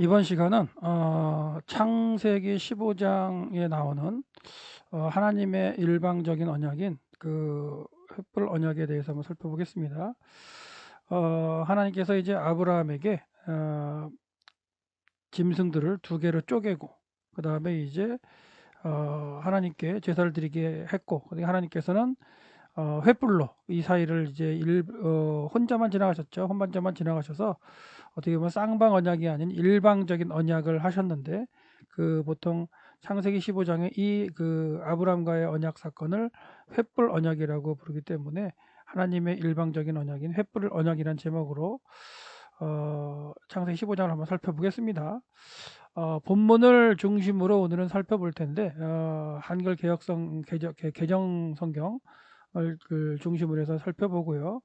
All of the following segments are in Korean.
이번 시간은 창세기 15장에 나오는 하나님의 일방적인 언약인 그 횃불 언약에 대해서 한번 살펴보겠습니다. 하나님께서 이제 아브라함에게 짐승들을 두 개로 쪼개고 그 다음에 이제 하나님께 제사를 드리게 했고, 하나님께서는 횃불로 이 사이를 이제 혼자만 지나가셨죠. 혼자만 지나가셔서 어떻게 보면 쌍방 언약이 아닌 일방적인 언약을 하셨는데, 그 보통 창세기 15장에 이 그 아브라함과의 언약 사건을 횃불 언약이라고 부르기 때문에 하나님의 일방적인 언약인 횃불 언약이란 제목으로 창세기 15장을 한번 살펴보겠습니다. 본문을 중심으로 오늘은 살펴볼 텐데, 한글 개정 성경을 그 중심으로 해서 살펴보고요.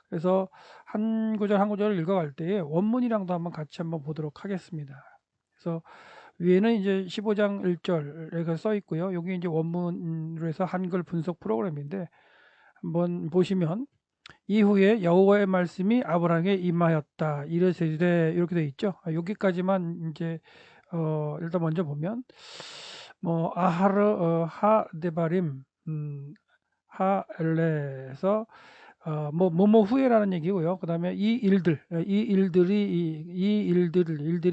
그래서 한 구절 한 구절을 읽어갈 때에 원문이랑도 한번 같이 한번 보도록 하겠습니다. 그래서 위에는 이제 15장 1절에 써 있고요. 여기 이제 원문으로 해서 한글 분석 프로그램인데, 한번 보시면 이후에 여호와의 말씀이 아브라함에게 임하였다 이르시되, 이렇게 돼 있죠. 여기까지만 이제 일단 먼저 보면 뭐 아하르 하데바림 하엘레에서 뭐뭐 후에라는 얘기고요. 그다음에 이 일들이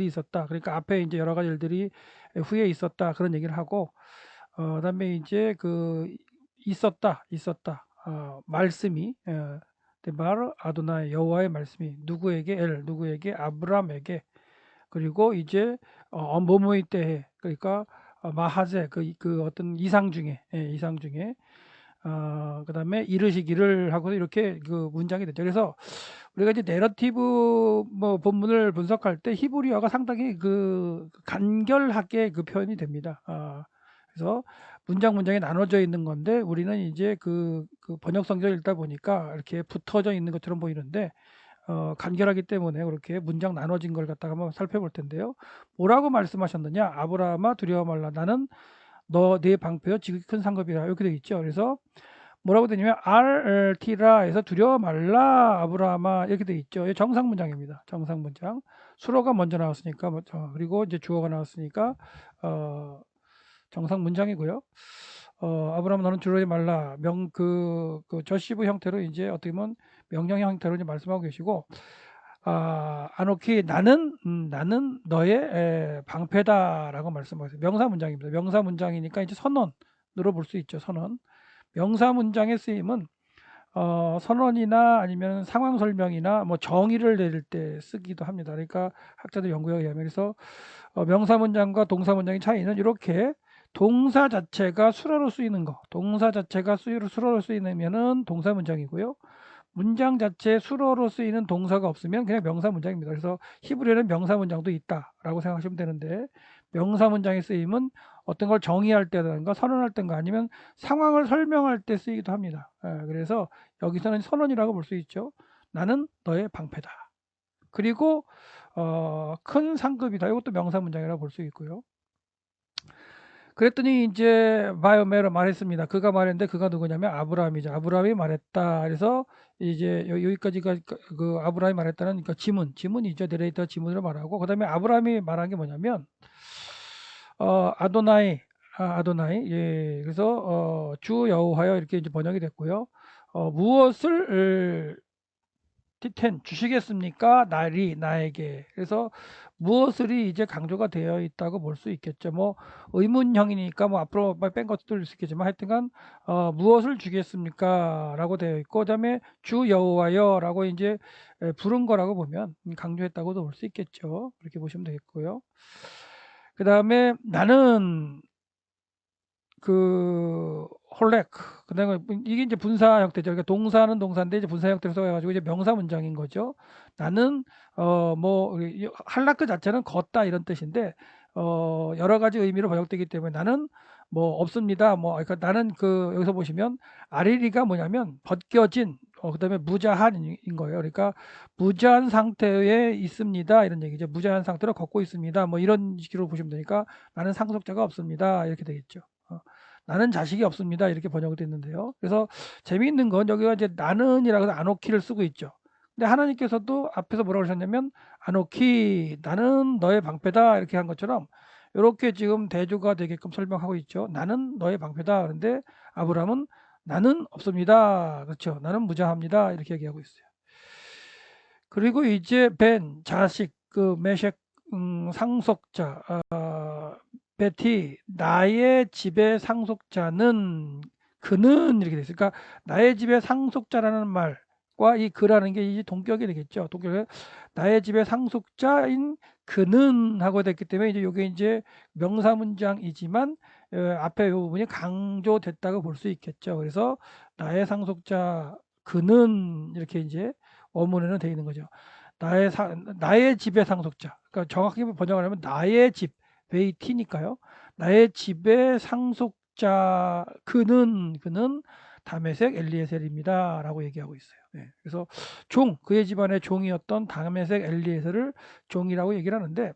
있었다. 그러니까 앞에 이제 여러 가지 일들이 후에 있었다, 그런 얘기를 하고, 그다음에 이제 그 있었다 말씀이 바로 아도나의 여호와의 말씀이 누구에게 아브라함에게, 그리고 이제 뭐뭐이 때에, 그러니까 마하제 그 어떤 이상 중에 그다음에 이르시기를 하고 이렇게 그 문장이 됐죠. 그래서 우리가 이제 내러티브 뭐 본문을 분석할 때 히브리어가 상당히 그 간결하게 그 표현이 됩니다. 그래서 문장이 나눠져 있는 건데, 우리는 이제 그 번역 성경을 읽다 보니까 이렇게 붙어져 있는 것처럼 보이는데, 간결하기 때문에 그렇게 문장 나눠진 걸 갖다가 한번 살펴볼 텐데요. 뭐라고 말씀하셨느냐? 아브라함아 두려워 말라. 나는 너 내 방패여 지극히 큰 상급이라, 이렇게 되어 있죠. 그래서 뭐라고 되냐면 RT라에서 두려워 말라 아브라함아, 이렇게 되어 있죠. 정상 문장입니다. 정상 문장. 수로가 먼저 나왔으니까 그리고 이제 주어가 나왔으니까 정상 문장이고요. 아브라함 너는 두려워하지 말라. 그 저시브 형태로 이제 어떻게 보면 명령 형태로 이제 말씀하고 계시고, 아노키 나는 너의 방패다라고 말씀하세요. 명사 문장입니다. 명사 문장이니까 이제 선언으로 볼 수 있죠. 선언. 명사 문장의 쓰임은 선언이나 아니면 상황 설명이나 뭐 정의를 내릴 때 쓰기도 합니다. 그러니까 학자들 연구에 의하면, 그래서 명사 문장과 동사 문장의 차이는 이렇게: 동사 자체가 수로로 쓰이는 거, 동사 자체가 수로로 쓰이면은 동사 문장이고요. 문장 자체에 수로로 쓰이는 동사가 없으면 그냥 명사 문장입니다. 그래서 히브리어는 명사 문장도 있다라고 생각하시면 되는데, 명사 문장의 쓰임은 어떤 걸 정의할 때든가 선언할 때인가 아니면 상황을 설명할 때 쓰이기도 합니다. 그래서 여기서는 선언이라고 볼 수 있죠. 나는 너의 방패다. 그리고 큰 상급이다. 이것도 명사 문장이라고 볼 수 있고요. 그랬더니 이제 바이오메로 말했습니다. 그가 말했는데, 그가 누구냐면 아브라함이죠. 아브라함이 말했다. 그래서 이제 여기까지가 그 아브라함이 말했다는, 그러니까 지문이죠. 내레이터 지문으로 말하고, 그다음에 아브라함이 말한 게 뭐냐면 아도나이. 예. 그래서 주 여호와여, 이렇게 이제 번역이 됐고요. 무엇을 티텐 주시겠습니까? 나에게. 그래서 무엇을이 이제 강조가 되어 있다고 볼 수 있겠죠. 뭐 의문형이니까 뭐 앞으로 뺀 것도 있을 수 있겠지만, 하여튼간 무엇을 주겠습니까? 라고 되어 있고, 그다음에 주 여호와여라고 이제 부른 거라고 보면 강조했다고도 볼 수 있겠죠. 그렇게 보시면 되겠고요. 그다음에 나는 그 홀렉, 그다음에 이게 이제 분사 형태죠. 그러니까 동사는 동사인데 이제 분사 형태로 써가지고 이제 명사 문장인 거죠. 나는 뭐 할락 그 자체는 걷다 이런 뜻인데, 여러 가지 의미로 번역되기 때문에 나는 뭐 없습니다. 뭐 그러니까 나는 그 여기서 보시면 아리리가 뭐냐면 벗겨진, 그다음에 무자한인 거예요. 그러니까 무자한 상태에 있습니다, 이런 얘기죠. 무자한 상태로 걷고 있습니다. 뭐 이런 식으로 보시면 되니까 나는 상속자가 없습니다, 이렇게 되겠죠. 나는 자식이 없습니다, 이렇게 번역이 됐는데요. 그래서 재미있는 건 여기가 이제 나는이라고 해서 아노키를 쓰고 있죠. 근데 하나님께서도 앞에서 뭐라고 하셨냐면 아노키 나는 너의 방패다 이렇게 한 것처럼 이렇게 지금 대조가 되게끔 설명하고 있죠. 나는 너의 방패다. 그런데 아브라함은 나는 없습니다. 그렇죠. 나는 무장합니다. 이렇게 얘기하고 있어요. 그리고 이제 벤 자식 그 메섹 상속자 베티 나의 집의 상속자는 그는 이렇게 됐어요. 그러니까 나의 집의 상속자라는 말과 이 그라는 게 이제 동격이 되겠죠. 동격에 나의 집의 상속자인 그는 하고 됐기 때문에 이제 요게 이제 명사문장이지만 앞에 요 부분이 강조됐다고 볼 수 있겠죠. 그래서 나의 상속자 그는 이렇게 이제 원문에는 되어 있는 거죠. 나의 집의 상속자. 그러니까 정확히 번역을 하면 나의 집, 베이티니까요. 나의 집의 상속자 그는 다메섹 엘리에셀입니다라고 얘기하고 있어요. 네. 그래서 그의 집안의 종이었던 다메섹 엘리에셀을 종이라고 얘기를 하는데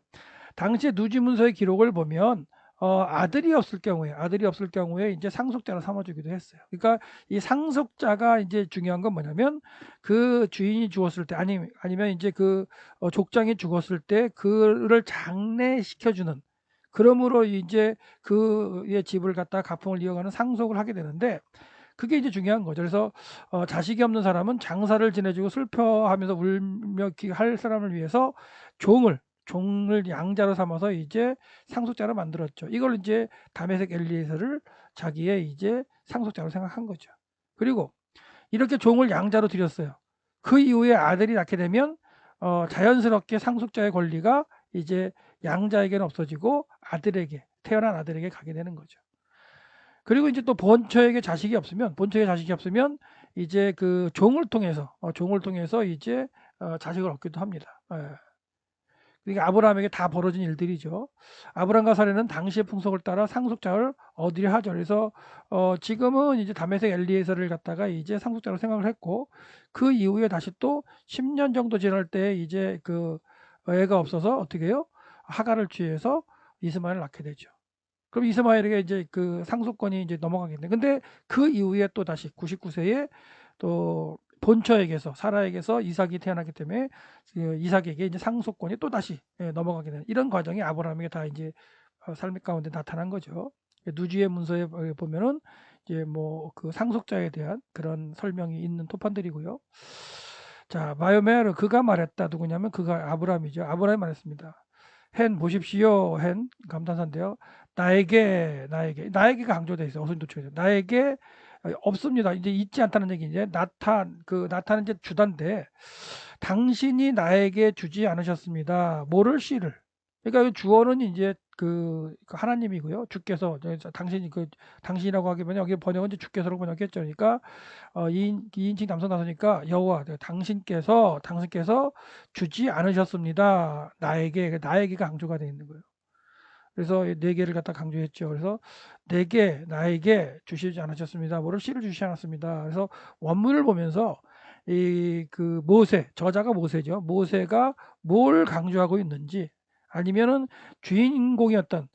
당시에 누지문서의 기록을 보면 아들이 없을 경우에 이제 상속자로 삼아주기도 했어요. 그러니까 이 상속자가 이제 중요한 건 뭐냐면 그 주인이 죽었을 때 아니면 이제 그 족장이 죽었을 때 그를 장례시켜주는 그러므로 이제 그의 집을 갖다 가풍을 이어가는 상속을 하게 되는데 그게 이제 중요한 거죠. 그래서 자식이 없는 사람은 장사를 지내주고 슬퍼하면서 울며 할 사람을 위해서 종을 양자로 삼아서 이제 상속자로 만들었죠. 이걸 이제 다메섹 엘리에서를 자기의 이제 상속자로 생각한 거죠. 그리고 이렇게 종을 양자로 들였어요. 그 이후에 아들이 낳게 되면 자연스럽게 상속자의 권리가 이제 양자에게는 없어지고 태어난 아들에게 가게 되는 거죠. 그리고 이제 또 본처에게 자식이 없으면 이제 그 종을 통해서 이제 자식을 얻기도 합니다. 예. 그러니까 아브라함에게 다 벌어진 일들이죠. 아브라함과 사례는 당시의 풍속을 따라 상속자를 얻으려 하죠. 그래서 지금은 이제 다메섹 엘리에서를 갖다가 이제 상속자로 생각을 했고 그 이후에 다시 또 10년 정도 지날 때 이제 그 애가 없어서 어떻게 해요? 하가를 취해서 이스마엘을 낳게 되죠. 그럼 이스마엘에게 이제 그 상속권이 이제 넘어가겠네. 근데 그 이후에 또 다시 99세에 또 본처에게서 사라에게서 이삭이 태어나기 때문에 그 이삭에게 이제 상속권이 또 다시 넘어가게 되는 이런 과정이 아브라함에게 다 이제 삶 가운데 나타난 거죠. 누지의 문서에 보면은 이제 뭐 그 상속자에 대한 그런 설명이 있는 토판들이고요. 자, 마요메르 그가 말했다. 누구냐면 그가 아브라함이죠. 아브라함이 말했습니다. hen 보십시오. hen 감탄사인데요. 나에게가 강조돼 있어요. 어순도처에서 나에게 없습니다. 이제 있지 않다는 얘기 이제 나타는 이제 주단데 당신이 나에게 주지 않으셨습니다. 뭐를 씨를. 그러니까 이 주어는 이제 그 하나님이고요. 주께서 당신이라고 하기보다 여기 번역은 이제 주께서라고 번역했죠. 그러니까 2인칭 남성 나서니까 여호와 당신께서 주지 않으셨습니다. 나에게가 강조가 되어 있는 거예요. 그래서 네 개를 갖다 강조했죠. 그래서 나에게 주시지 않으셨습니다. 뭐를 씨를 주시지 않았습니다. 그래서 원문을 보면서 이 그 저자가 모세죠. 모세가 뭘 강조하고 있는지 아니면은 주인공이었던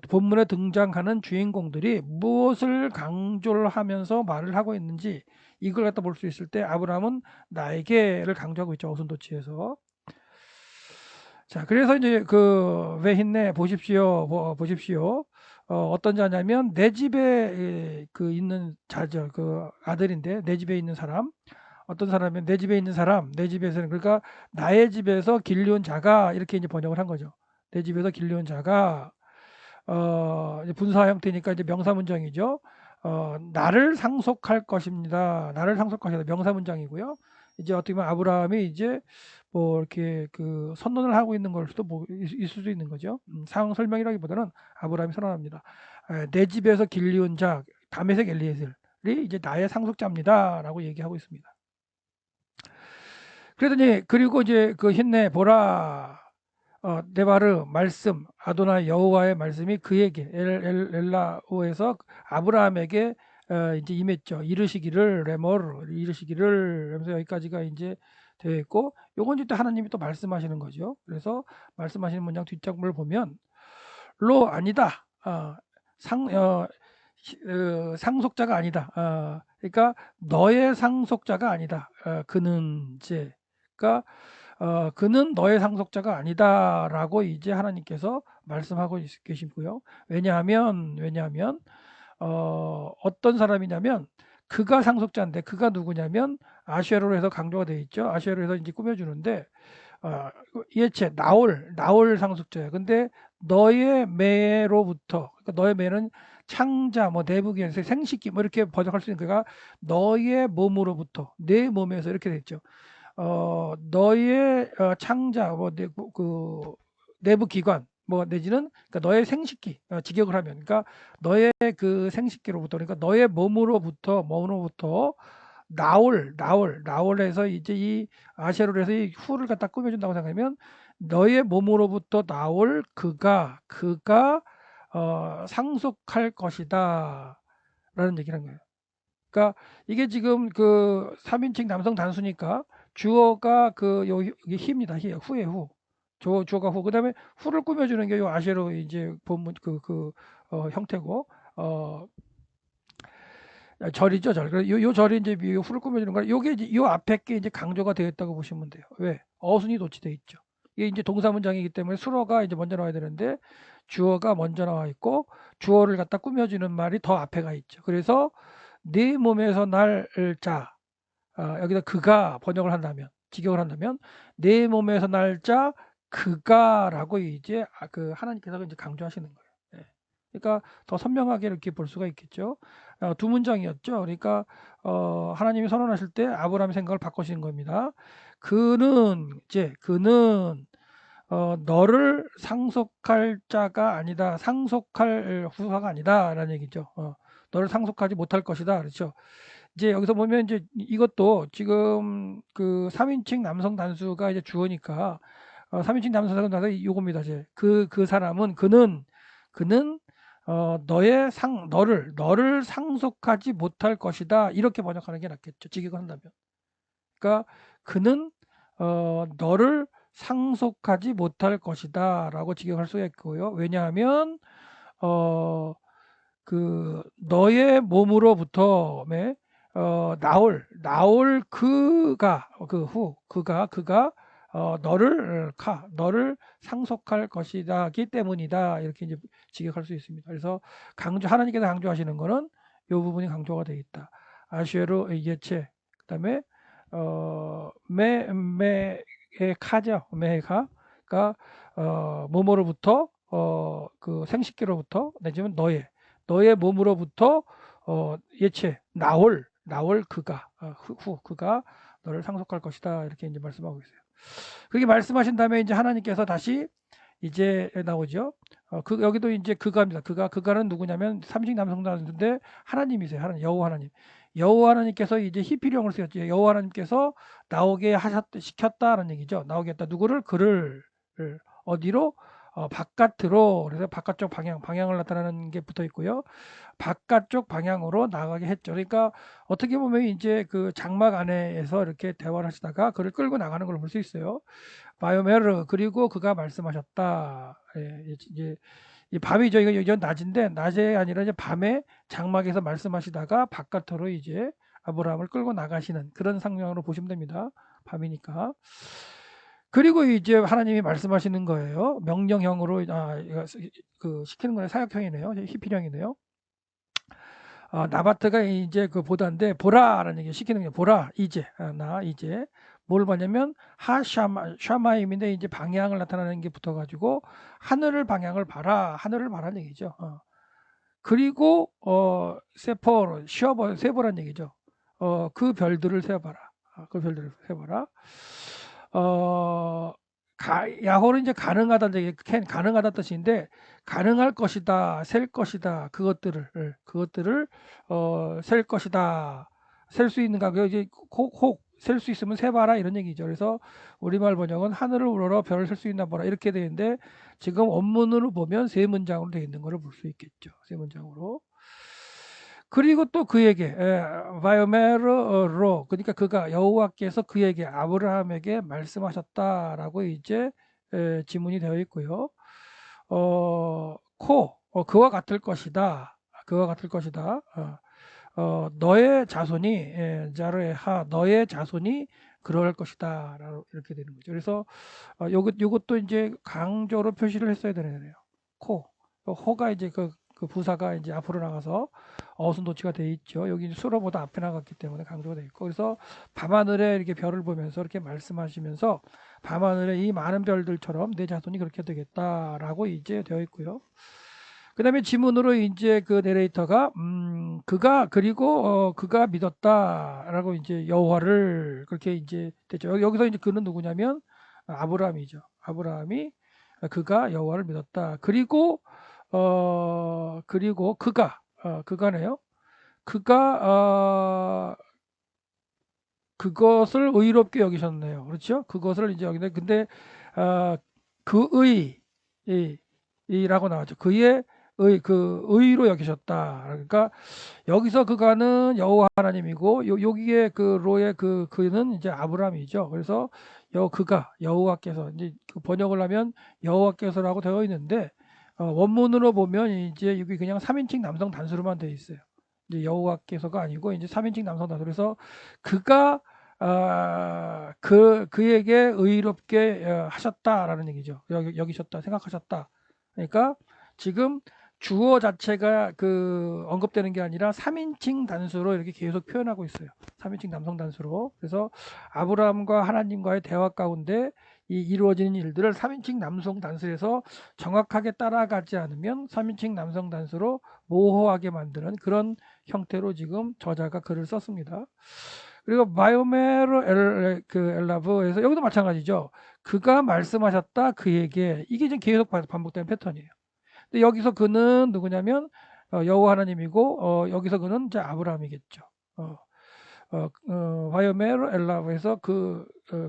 본문에 등장하는 주인공들이 무엇을 강조를 하면서 말을 하고 있는지 이걸 갖다 볼 수 있을 때 아브라함은 나에게를 강조하고 있죠. 어순도치에서. 자, 그래서 이제 그 외힌네 보십시오. 어떤 자냐면 내 집에 그 있는 자죠. 그 아들인데 내 집에 있는 사람. 어떤 사람이면 내 집에 있는 사람, 내 집에서는 그러니까 나의 집에서 길리온 자가 이렇게 이제 번역을 한 거죠. 내 집에서 길리온 자가 이제 분사 형태니까 이제 명사 문장이죠. 나를 상속할 것입니다. 나를 상속하시다 명사 문장이고요. 이제 어떻게 보면 아브라함이 이제 뭐 이렇게 그 선언을 하고 있는 걸 수도 있을 수도 있는 거죠. 상황 설명이라기보다는 아브라함이 선언합니다. 내 집에서 길리온 자 다메섹 엘리에셀이 이제 나의 상속자입니다라고 얘기하고 있습니다. 그러더니 그리고 이제 그 힌내 보라 네바르 말씀 아도나이 여호와의 말씀이 그에게 엘라오에서 아브라함에게 이제 임했죠. 이르시기를 하면서 여기까지가 이제 되어 있고 요건 이제 하나님이 또 말씀하시는 거죠. 그래서 말씀하시는 문장 뒷장을 보면 로 아니다. 상속자가 아니다. 그러니까 너의 상속자가 아니다. 그는 이제 그러니까 그는 너의 상속자가 아니다라고 이제 하나님께서 말씀하고 계시고요. 왜냐하면 어떤 사람이냐면 그가 상속자인데 그가 누구냐면 아쉐로로 해서 강조가 되어 있죠. 아쉐로로 해서 이제 꾸며주는데 예체 나올 상속자야. 근데 너의 매로부터 그러니까 너의 매는 창자 뭐 내부기에서 생식기 뭐 이렇게 번역할 수 있는 거가 너의 몸으로부터 내 몸에서 이렇게 됐죠. 너의 창자 뭐 그 내부 기관 뭐 내지는 그러니까 너의 생식기 직역을 하면 그러니까 너의 그 생식기로부터 그러니까 너의 몸으로부터 나올에서 이제 이 아셰로로 해서 이 후를 갖다 꾸며준다고 생각하면 너의 몸으로부터 나올 그가 상속할 것이다 라는 얘기를 한 거예요. 그러니까 이게 지금 그 3인칭 남성 단수니까 주어가 이게 히입니다. 히 후에 후. 주어가 후. 그다음에 후를 꾸며주는 게 요 아셰로 이제 본문 형태고 절이죠, 절. 요 절이 이제 후를 꾸며주는 거라. 요게 이제 요 앞에 게 이제 강조가 되어 있다고 보시면 돼요. 왜? 어순이 도치돼 있죠. 이게 이제 동사 문장이기 때문에 수어가 이제 먼저 나와야 되는데 주어가 먼저 나와 있고 주어를 갖다 꾸며주는 말이 더 앞에 가 있죠. 그래서 네 몸에서 날 자, 여기다 그가 번역을 한다면, 직역을 한다면, 내 몸에서 날 자, 그가라고 이제 그 하나님께서 이제 강조하시는 거예요. 예. 그러니까 더 선명하게 이렇게 볼 수가 있겠죠. 두 문장이었죠. 그러니까 하나님이 선언하실 때 아브라함의 생각을 바꾸시는 겁니다. 그는 너를 상속할 자가 아니다. 상속할 후사가 아니다라는 얘기죠. 너를 상속하지 못할 것이다. 그렇죠. 이제 여기서 보면 이제 이것도 지금 그 3인칭 남성 단수가 이제 주어니까 3인칭 남성 단수 요겁니다. 이제 그 사람은 그는 너를 상속하지 못할 것이다. 이렇게 번역하는 게 낫겠죠. 직역을 한다면. 그러니까 그는 너를 상속하지 못할 것이다라고 직역할 수가 있고요. 왜냐하면 그 너의 몸으로부터 나올 그가 너를 상속할 것이다기 때문이다 이렇게 이제 직역할 수 있습니다. 그래서 하나님께서 강조하시는 거는 이 부분이 강조가 되어 있다. 아쉐르 예체 그다음에 메카죠. 메가 몸으로부터 그 생식기로부터 내지는 너의 몸으로부터 예체 나올 그가 너를 상속할 것이다 이렇게 이제 말씀하고 있어요. 그렇게 말씀하신 다음에 이제 하나님께서 다시 이제 나오죠. 여기도 이제 그가입니다. 그가는 누구냐면 삼식 남성단인데 하나님이세요. 여호와 하나님. 여호와 하나님께서 이제 히피령을 쓰였죠. 여호와 하나님께서 나오게 시켰다는 얘기죠. 나오게 했다. 누구를? 그를 어디로? 바깥으로. 그래서 바깥쪽 방향을 나타내는 게 붙어 있고요. 바깥쪽 방향으로 나가게 했죠. 그러니까 어떻게 보면 이제 그 장막 안에서 이렇게 대화를 하시다가 그를 끌고 나가는 걸 볼 수 있어요. 바이오메르 그리고 그가 말씀하셨다. 예, 이제 이 밤이죠. 이건 낮인데 낮에 아니라 이제 밤에 장막에서 말씀하시다가 바깥으로 이제 아브라함을 끌고 나가시는 그런 상황으로 보시면 됩니다. 밤이니까. 그리고 이제 하나님이 말씀하시는 거예요. 명령형으로 그 시키는 거는 사역형이네요. 히피령이네요. 나바트가 이제 그 보다인데 보라라는 얘기 시키는 게 보라 이제 이제 뭘 보냐면 샤마임인데 이제 방향을 나타내는 게 붙어가지고 하늘을 봐라는 얘기죠. 그리고 세포 세보란 얘기죠. 그 별들을 세봐라. 그 별들을 세봐라. 야호는 이제 가능하다는 얘기, 가능하다 뜻인데 가능할 것이다, 셀 것이다, 그것들을 셀 것이다, 셀 수 있는가? 그 이제 혹 셀 수 있으면 세봐라 이런 얘기죠. 그래서 우리말 번역은 하늘을 우러러 별을 셀 수 있나 보라 이렇게 되어 있는데 지금 원문으로 보면 세 문장으로 되어 있는 것을 볼 수 있겠죠. 세 문장으로. 그리고 또 그에게 바이오메르로 그러니까 그가 여호와께서 그에게 아브라함에게 말씀하셨다라고 이제 지문이 되어 있고요. 그와 같을 것이다. 그와 같을 것이다. 너의 자손이 자르하 너의 자손이 그럴 것이다. 라고 이렇게 되는 거죠. 그래서 요것도 이제 강조로 표시를 했어야 되네요. 코. 호가 이제 그 부사가 이제 앞으로 나가서 어순도치가 돼 있죠. 여기 수로보다 앞에 나갔기 때문에 강조가 돼 있고, 그래서 밤하늘에 이렇게 별을 보면서 이렇게 말씀하시면서 밤하늘에 이 많은 별들처럼 내 자손이 그렇게 되겠다라고 이제 되어 있고요. 그 다음에 지문으로 이제 그 내레이터가 그가 믿었다라고 이제 여호와를 그렇게 이제 됐죠. 여기서 이제 그는 누구냐면 아브라함이죠. 아브라함이 그가 여호와를 믿었다. 그리고 그가네요. 그가 그것을 의롭게 여기셨네요. 그렇죠? 그것을 이제 여기네. 근데 그의 이라고 나왔죠. 의로 여기셨다. 그러니까 여기서 그가는 여호와 하나님이고 여기에 그 로의 그는 이제 아브라함이죠. 그래서 그가 여호와께서 이제 그 번역을 하면 여호와께서라고 되어 있는데 원문으로 보면 이제 여기 그냥 3인칭 남성 단수로만 되어 있어요. 이제 여호와께서가 아니고 이제 3인칭 남성 단수. 그래서 그가 그에게 의롭게 하셨다라는 얘기죠. 여기셨다, 생각하셨다. 그러니까 지금 주어 자체가 언급되는 게 아니라 3인칭 단수로 이렇게 계속 표현하고 있어요. 3인칭 남성 단수로. 그래서 아브라함과 하나님과의 대화 가운데 이 이루어지는 일들을 3인칭 남성 단수에서 정확하게 따라가지 않으면 3인칭 남성 단수로 모호하게 만드는 그런 형태로 지금 저자가 글을 썼습니다. 그리고 바이오메로 엘라브에서 여기도 마찬가지죠. 그가 말씀하셨다 그에게, 이게 지금 계속 반복되는 패턴이에요. 근데 여기서 그는 누구냐면 여호와 하나님이고 여기서 그는 이제 아브라함이겠죠. 바이오메로 엘라브에서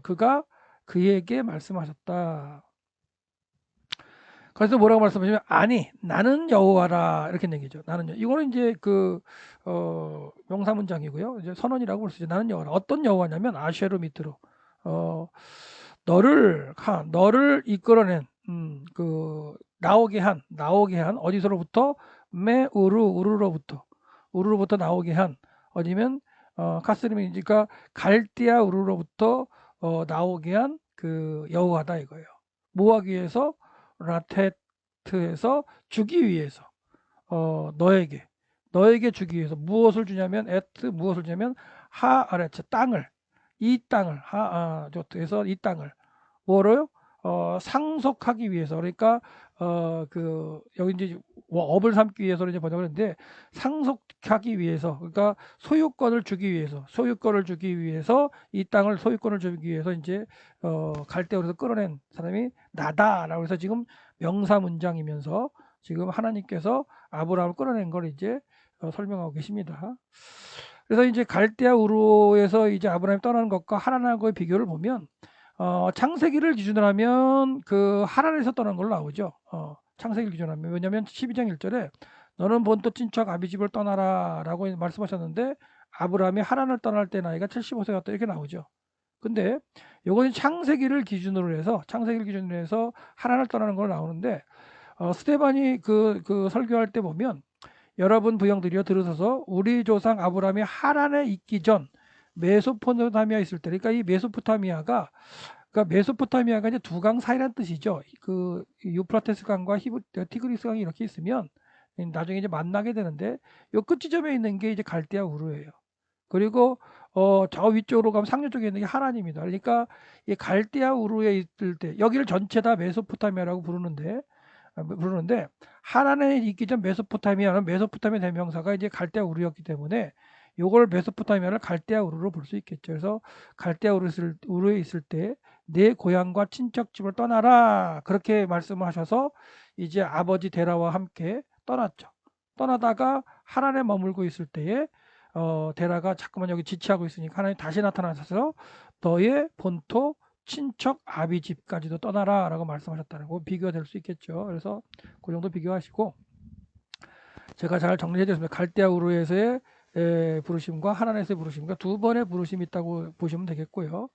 그가 그에게 말씀하셨다. 그래서 뭐라고 말씀하시면 아니 나는 여호와라 이렇게 얘기죠. 이거는 이제 명사 문장이고요. 이제 선언이라고 볼 수 있죠. 나는 여호와라. 어떤 여호와냐면 아쉐르 밑으로 너를 이끌어낸 나오게 한 어디서로부터 우르로부터 나오게 한 어디면 카스림이 그러니까 갈대아 우르로부터 나오게 한 그 여호와다 이거예요. 뭐 하기 위해서 라테트에서 주기 위해서 너에게 주기 위해서 무엇을 주냐면 무엇을 주냐면 하아레츠 땅을 이 땅을 조트에서 이 땅을 뭐로요? 상속하기 위해서. 그러니까 여기 이제 업을 삼기 위해서 이제 번역을 했는데 상속하기 위해서, 그러니까 소유권을 주기 위해서 이 땅을 소유권을 주기 위해서 이제 갈대우에서 끌어낸 사람이 나다라고 해서 지금 명사 문장이면서 지금 하나님께서 아브라함을 끌어낸 걸 이제 설명하고 계십니다. 그래서 이제 갈대아 우르에서 이제 아브라함이 떠나는 것과 하란하고의 비교를 보면 창세기를 기준으로 하면 그 하란에서 떠난 걸로 나오죠. 창세기를 기준으로 하면. 왜냐하면 12장 1절에 너는 본토 친척 아비집을 떠나라 라고 말씀하셨는데 아브라함이 하란을 떠날 때 나이가 75세였다 이렇게 나오죠. 근데 요거는 창세기를 기준으로 해서 하란을 떠나는 걸로 나오는데 스테반이 그 설교할 때 보면 여러분 부형들이여 들으소서 우리 조상 아브라함이 하란에 있기 전 메소포타미아 있을 때, 그러니까 이 메소포타미아가 이제 두 강 사이란 뜻이죠. 그 유프라테스 강과 티그리스 강이 이렇게 있으면 나중에 이제 만나게 되는데 요 끝 지점에 있는 게 이제 갈대아 우르예요. 그리고 저 위쪽으로 가면 상류 쪽에 있는 게 하란입니다. 그러니까 이 갈대아 우르에 있을 때 여기를 전체 다 메소포타미아라고 부르는데 하란에 있기 전 메소포타미아 대명사가 이제 갈대아 우르였기 때문에 요걸 메소포타미아를 갈대아 우르로 볼 수 있겠죠. 그래서 갈대아 우르에 있을 때 내 고향과 친척집을 떠나라 그렇게 말씀을 하셔서 이제 아버지 데라와 함께 떠났죠. 떠나다가 하란에 머물고 있을 때에 데라가 자꾸만 여기 지체하고 있으니까 하나님 다시 나타나셔서 너의 본토 친척 아비 집까지도 떠나라 라고 말씀하셨다는 거 비교가 될 수 있겠죠. 그래서 그 정도 비교하시고 제가 잘 정리해 드렸습니다. 갈대아 우르에서의 부르심과 하란에서의 부르심과 두 번의 부르심이 있다고 보시면 되겠고요.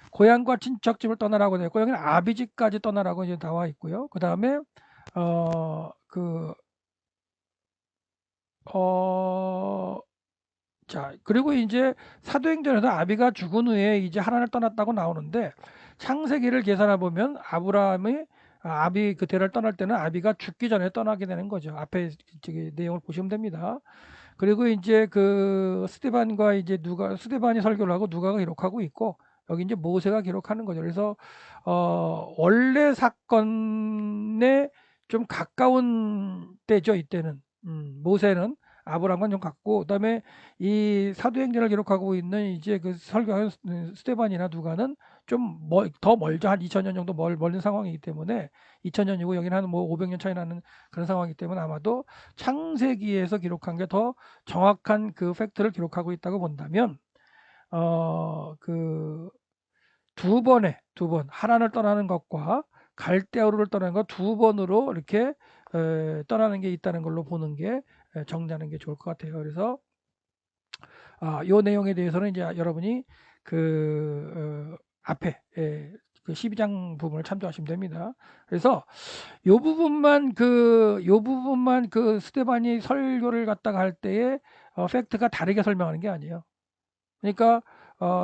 고향과 친척집을 떠나라고 되어 있고 여기는 아비집까지 떠나라고 이제 나와 있고요. 그 다음에 어, 자, 그리고 이제 사도행전에서 아비가 죽은 후에 이제 하란을 떠났다고 나오는데 창세기를 계산해 보면 아비 그 데라를 떠날 때는 아비가 죽기 전에 떠나게 되는 거죠. 앞에 저기 내용을 보시면 됩니다. 그리고 이제 그 스데반과 이제 스데반이 설교를 하고 누가가 기록하고 있고 여기 이제 모세가 기록하는 거죠. 그래서 원래 사건에 좀 가까운 때죠. 이때는 모세는 아브라함과 좀 같고 그다음에 이 사도행전을 기록하고 있는 이제 그 설교하는 스데반이나 누가는 좀 더 멀죠. 한 2000년 정도 멀는 상황이기 때문에 2000년이고 여기는 한 뭐 500년 차이 나는 그런 상황이기 때문에 아마도 창세기에서 기록한 게 더 정확한 그 팩트를 기록하고 있다고 본다면 그 두 번 하란을 떠나는 것과 갈대아우르를 떠나는 것 두 번으로 이렇게 떠나는 게 있다는 걸로 보는 게 정리하는 게 좋을 것 같아요. 그래서 요 내용에 대해서는 이제 여러분이 앞에 그 12장 부분을 참조하시면 됩니다. 그래서 요 부분만 그 스테반이 설교를 갖다가 할 때에 팩트가 다르게 설명하는 게 아니에요. 그러니까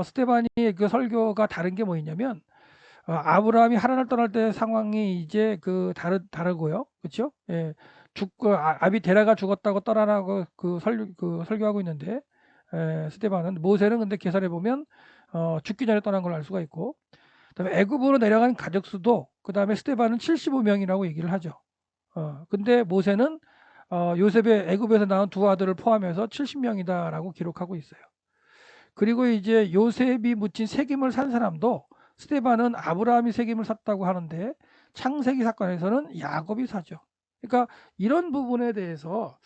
스테반이 그 설교가 다른 게 뭐였냐면 아브라함이 하란을 떠날 때 상황이 이제 다르고요. 그렇죠? 예. 죽고 아비 데라가 죽었다고 떠나라고 그 설교하고 있는데 스테반은 모세는 근데 계산해 보면 죽기 전에 떠난 걸 알 수가 있고 그다음에 애굽으로 내려간 가족 수도 그다음에 스테반은 75명이라고 얘기를 하죠. 근데 모세는 요셉의 애굽에서 낳은 두 아들을 포함해서 70명이다라고 기록하고 있어요. 그리고 이제 요셉이 묻힌 세김을 산 사람도 스테반은 아브라함이 세김을 샀다고 하는데 창세기 사건에서는 야곱이 사죠. 그러니까 이런 부분에 대해서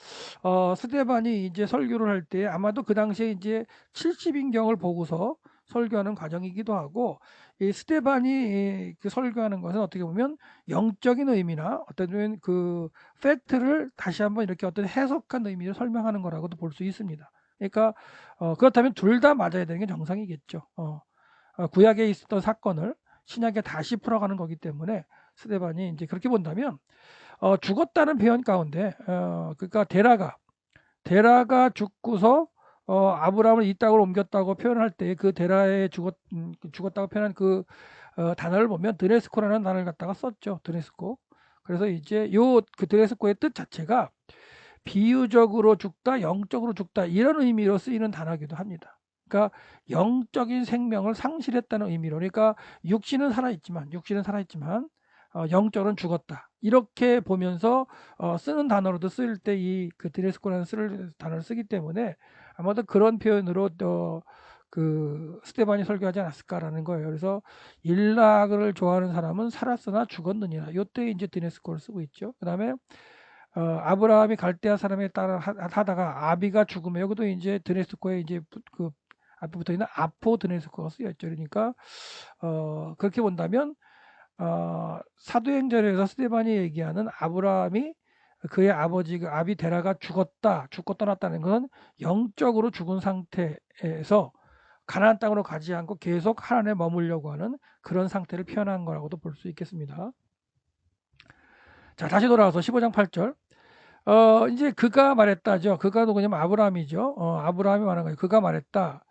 스테반이 이제 설교를 할 때 아마도 그 당시에 이제 70인경을 보고서 설교하는 과정이기도 하고 이 스테반이 그 설교하는 것은 어떻게 보면 영적인 의미나 어떤 그 팩트를 다시 한번 이렇게 어떤 해석한 의미를 설명하는 거라고도 볼 수 있습니다. 그러니까 그렇다면 둘 다 맞아야 되는 게 정상이겠죠. 구약에 있었던 사건을 신약에 다시 풀어가는 거기 때문에 스데반이 이제 그렇게 본다면 죽었다는 표현 가운데 그러니까 데라가 죽고서 아브라함을 이 땅으로 옮겼다고 표현할 때 그 데라에 죽었다고 표현한 그 단어를 보면 드레스코라는 단어를 갖다가 썼죠. 드레스코. 그래서 이제 그 드레스코의 뜻 자체가 비유적으로 죽다, 영적으로 죽다 이런 의미로 쓰이는 단어이기도 합니다. 그러니까 영적인 생명을 상실했다는 의미로 그러니까 육신은 살아있지만 영적으로는 죽었다. 이렇게 보면서 쓰는 단어로도 쓰일 때 이 그 드레스코라는 단어를 쓰기 때문에 아마도 그런 표현으로 그 스테반이 설교하지 않았을까라는 거예요. 그래서 일락을 좋아하는 사람은 살았으나 죽었느니라. 요때 이제 드레스코를 쓰고 있죠. 그다음에 아브라함이 갈대아 사람에 따라 하다가 아비가 죽으면 여기도 이제 드네스코에 이제 그 앞에 붙어 있는 아포 드네스코가 쓰였죠. 그러니까 그렇게 본다면 사도행전에서 스데반이 얘기하는 아브라함이 그의 아버지 그 아비 데라가 죽고 떠났다는 것은 영적으로 죽은 상태에서 가나안 땅으로 가지 않고 계속 하란에 머물려고 하는 그런 상태를 표현한 거라고도 볼 수 있겠습니다. 자, 다시 돌아와서 15장 8절. 이제 그가 말했다죠. 그가 누구냐면 아브라함이죠. 아브라함이 말한 거예요. 그가 말했다.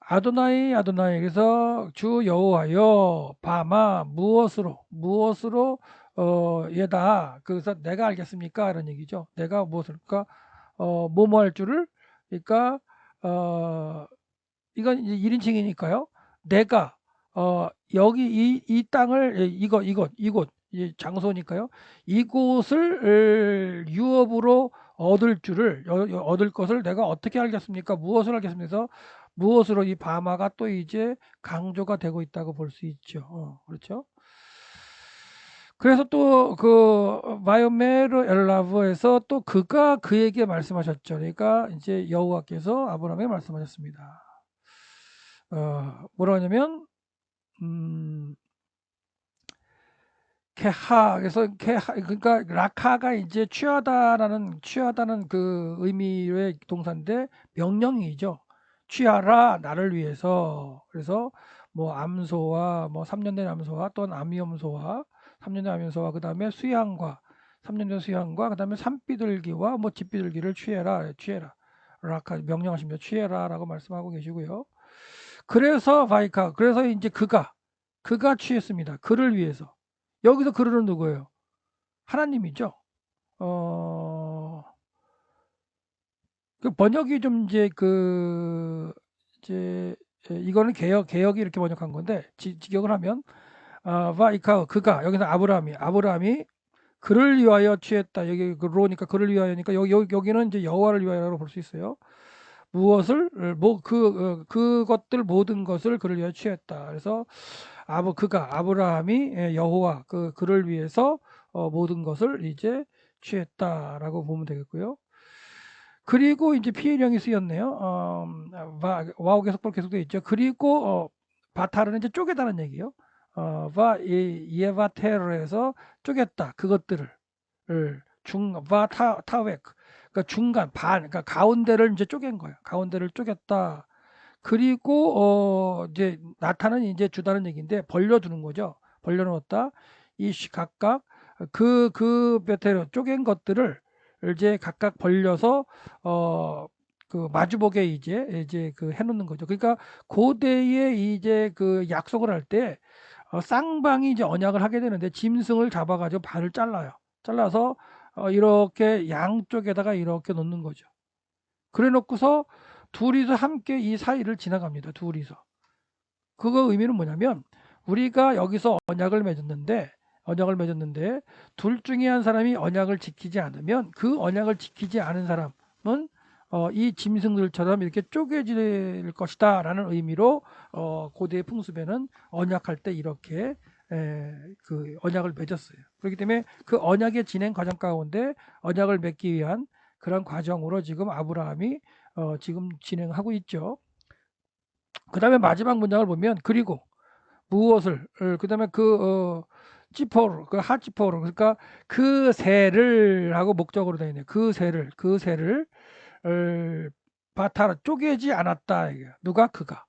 아도나이 아도나이 그래서 주 여호와여 바마 무엇으로 얘다. 그래서 내가 알겠습니까? 이런 얘기죠. 내가 무엇을 그러니까 뭐뭐 할 줄을 그러니까 이건 이제 1인칭이니까요. 내가 여기 이 땅을 이곳 이 장소니까요. 이곳을 유업으로 얻을 것을 내가 어떻게 알겠습니까? 무엇을 알겠습니까? 그래서 무엇으로 이 바마가 또 이제 강조가 되고 있다고 볼 수 있죠. 그렇죠? 그래서 또 그 바이오메르 엘라브에서 또 그가 그에게 말씀하셨죠. 그러니까 이제 여호와께서 아브라함에게 말씀하셨습니다. 뭐라 하냐면 그래서 그러니까 라카가 이제 취하다는 그 의미의 동사인데 명령이죠. 취하라 나를 위해서. 그래서 뭐 암소와 뭐 3년 된 암소와 또는 암염소와 3년 된 암염소와 그다음에 수양과 3년 된 수양과 그다음에 산비둘기와 뭐 집비둘기를 취해라. 라카 명령하십니다. 취해라라고 말씀하고 계시고요. 그래서 바이카 그래서 이제 그가 취했습니다. 그를 위해서. 여기서 그를 누구예요? 하나님이죠. 어, 그 번역이 좀 이제 이제 이거는 개혁이 이렇게 번역한 건데 직역을 하면 바이카 그가 여기서 아브라함이 그를 위하여 취했다. 여기 그 로니까 그를 위하여니까 여기는 이제 여호와를 위하여라고 볼 수 있어요. 무엇을 그것들 모든 것을 그를 위하여 취했다. 그래서 아브라함이 여호와 그를 위해서 모든 것을 이제 취했다라고 보면 되겠고요. 그리고 이제 피해령이 쓰였네요. 와우 계속 계속돼 있죠. 그리고 바타르는 이제 쪼개다는 얘기예요. 예바테르에서 쪼갰다. 그것들을 타웩 그러니까 중간 그러니까 가운데를 이제 쪼갠 거예요. 가운데를 쪼갰다. 그리고 이제 나타는 이제 주다는 얘기인데 벌려두는 거죠. 벌려놓았다. 이 각각 그 베테르 쪼갠 것들을 이제 각각 벌려서 그 마주보게 이제 그 해놓는 거죠. 그러니까 고대에 이제 그 약속을 할 때 쌍방이 이제 언약을 하게 되는데 짐승을 잡아가지고 발을 잘라서 이렇게 양쪽에다가 이렇게 놓는 거죠. 그래 놓고서 둘이서 함께 이 사이를 지나갑니다. 둘이서. 그거 의미는 뭐냐면 우리가 여기서 언약을 맺었는데 둘 중에 한 사람이 언약을 지키지 않으면 그 언약을 지키지 않은 사람은 이 짐승들처럼 이렇게 쪼개질 것이다 라는 의미로 고대의 풍습에는 언약할 때 이렇게 그 언약을 맺었어요. 그렇기 때문에 그 언약의 진행 과정 가운데 언약을 맺기 위한 그런 과정으로 지금 아브라함이 지금 진행하고 있죠. 그 다음에 마지막 문장을 보면 그리고 무엇을 그 다음에 찌포로 하찌포로 그러니까 그 새를 하고 목적으로 되어 있네요. 그 새를 바타라 쪼개지 않았다. 누가? 그가.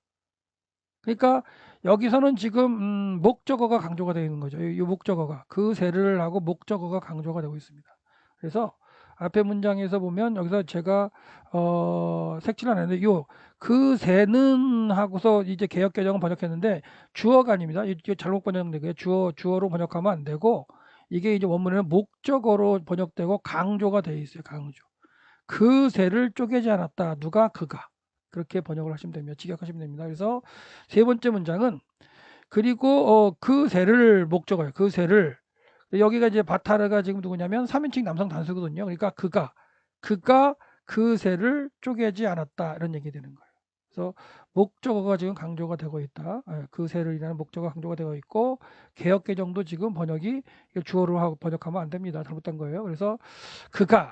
그러니까 여기서는 지금 목적어가 강조가 되어 있는 거죠. 이 목적어가 그 새를 하고 목적어가 강조가 되고 있습니다. 그래서 앞에 문장에서 보면 여기서 제가 색칠을 안 했는데 그 새는 하고서 이제 개역개정은 번역했는데 주어가 아닙니다. 이게 잘못 번역되고요. 주어로 번역하면 안 되고 이게 이제 원문에는 목적어로 번역되고 강조가 되어 있어요. 강조. 그 새를 쪼개지 않았다. 누가? 그가. 그렇게 번역을 하시면 됩니다. 직역하시면 됩니다. 그래서 세 번째 문장은 그리고 그 새를 목적어예요. 그 새를 여기가 이제 바타르가 지금 누구냐면 3인칭 남성 단수거든요. 그러니까 그가 그 새를 쪼개지 않았다 이런 얘기 되는 거예요. 그래서 목적어가 지금 강조가 되고 있다. 그 새를이라는 목적어가 강조가 되어 있고 개역개정도 지금 번역이 주어로 하고 번역하면 안 됩니다. 잘못된 거예요. 그래서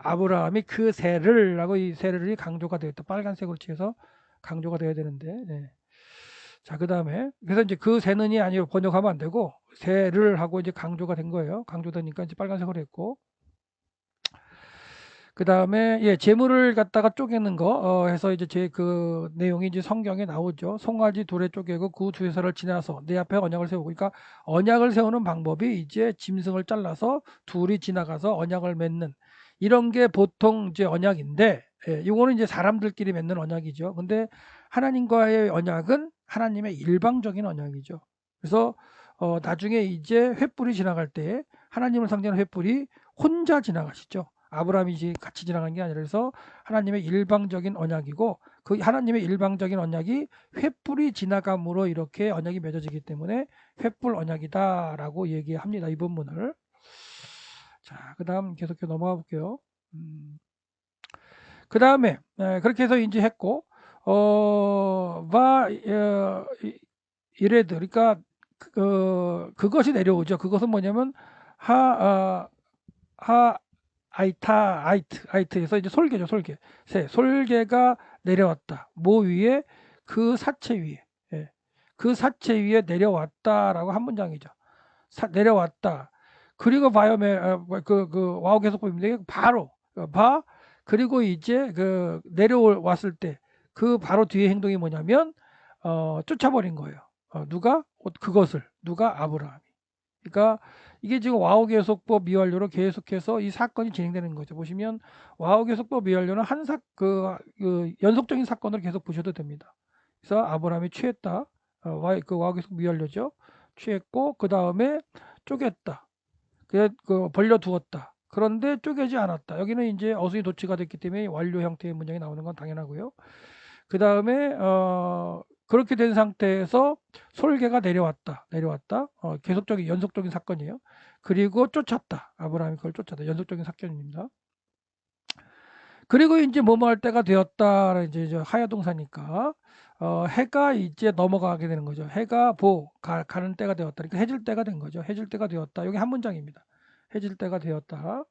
아브라함이 그 새를 하고 이 새를 강조가 되어 있다. 빨간색으로 칠해서 강조가 되어야 되는데 네. 자, 그 다음에 그래서 이제 그 새는이 아니고 번역하면 안 되고 새를 하고 이제 강조가 된 거예요. 강조되니까 이제 빨간색으로 했고 그 다음에 재물을 갖다가 쪼개는 거 해서 이제 그 내용이 이제 성경에 나오죠. 송아지 둘에 쪼개고 그 두 회사를 지나서 내 앞에 언약을 세우고 그러니까 언약을 세우는 방법이 이제 짐승을 잘라서 둘이 지나가서 언약을 맺는 이런 게 보통 이제 언약인데 이거는 이제 사람들끼리 맺는 언약이죠. 근데 하나님과의 언약은 하나님의 일방적인 언약이죠. 그래서 나중에 이제 횃불이 지나갈 때 하나님을 상징하는 횃불이 혼자 지나가시죠. 아브라함이 같이 지나간 게 아니라 그래서 하나님의 일방적인 언약이고 그 하나님의 일방적인 언약이 횃불이 지나감으로 이렇게 언약이 맺어지기 때문에 횃불 언약이다라고 얘기합니다. 이 본문을. 자, 그 다음 계속해서 넘어가 볼게요. 그 다음에 그렇게 해서 이제 했고 이레드 그러니까 그것이 내려오죠. 그것은 뭐냐면 아이트에서 이제 솔개죠. 솔개가 내려왔다. 뭐 위에? 그 사체 위에. 그 사체 위에 내려왔다라고 한 문장이죠. 내려왔다. 그리고 와우 계속법인데 바로 그리고 이제 내려왔을 때 그 바로 뒤에 행동이 뭐냐면 쫓아버린 거예요. 누가? 그것을 누가? 아브라함이. 그러니까 이게 지금 와우계속법 미완료로 계속해서 이 사건이 진행되는 거죠. 보시면 와우계속법 미완료는 그 연속적인 사건으로 계속 보셔도 됩니다. 그래서 아브라함이 취했다. 그 와우계속 미완료죠. 취했고 그 다음에 쪼갰다. 그 벌려두었다. 그런데 쪼개지 않았다. 여기는 이제 어순이 도치가 됐기 때문에 완료 형태의 문장이 나오는 건 당연하고요. 그 다음에 그렇게 된 상태에서 솔개가 내려왔다. 계속적인 연속적인 사건이에요. 그리고 쫓았다. 아브라함이 그걸 쫓았다. 연속적인 사건입니다. 그리고 이제 뭐뭐 할 때가 되었다. 이제 하야동사니까 해가 이제 넘어가게 되는 거죠. 해가 가는 때가 되었다. 그러니까 해질 때가 된 거죠. 해질 때가 되었다. 여기 한 문장입니다. 해질 때가 되었다.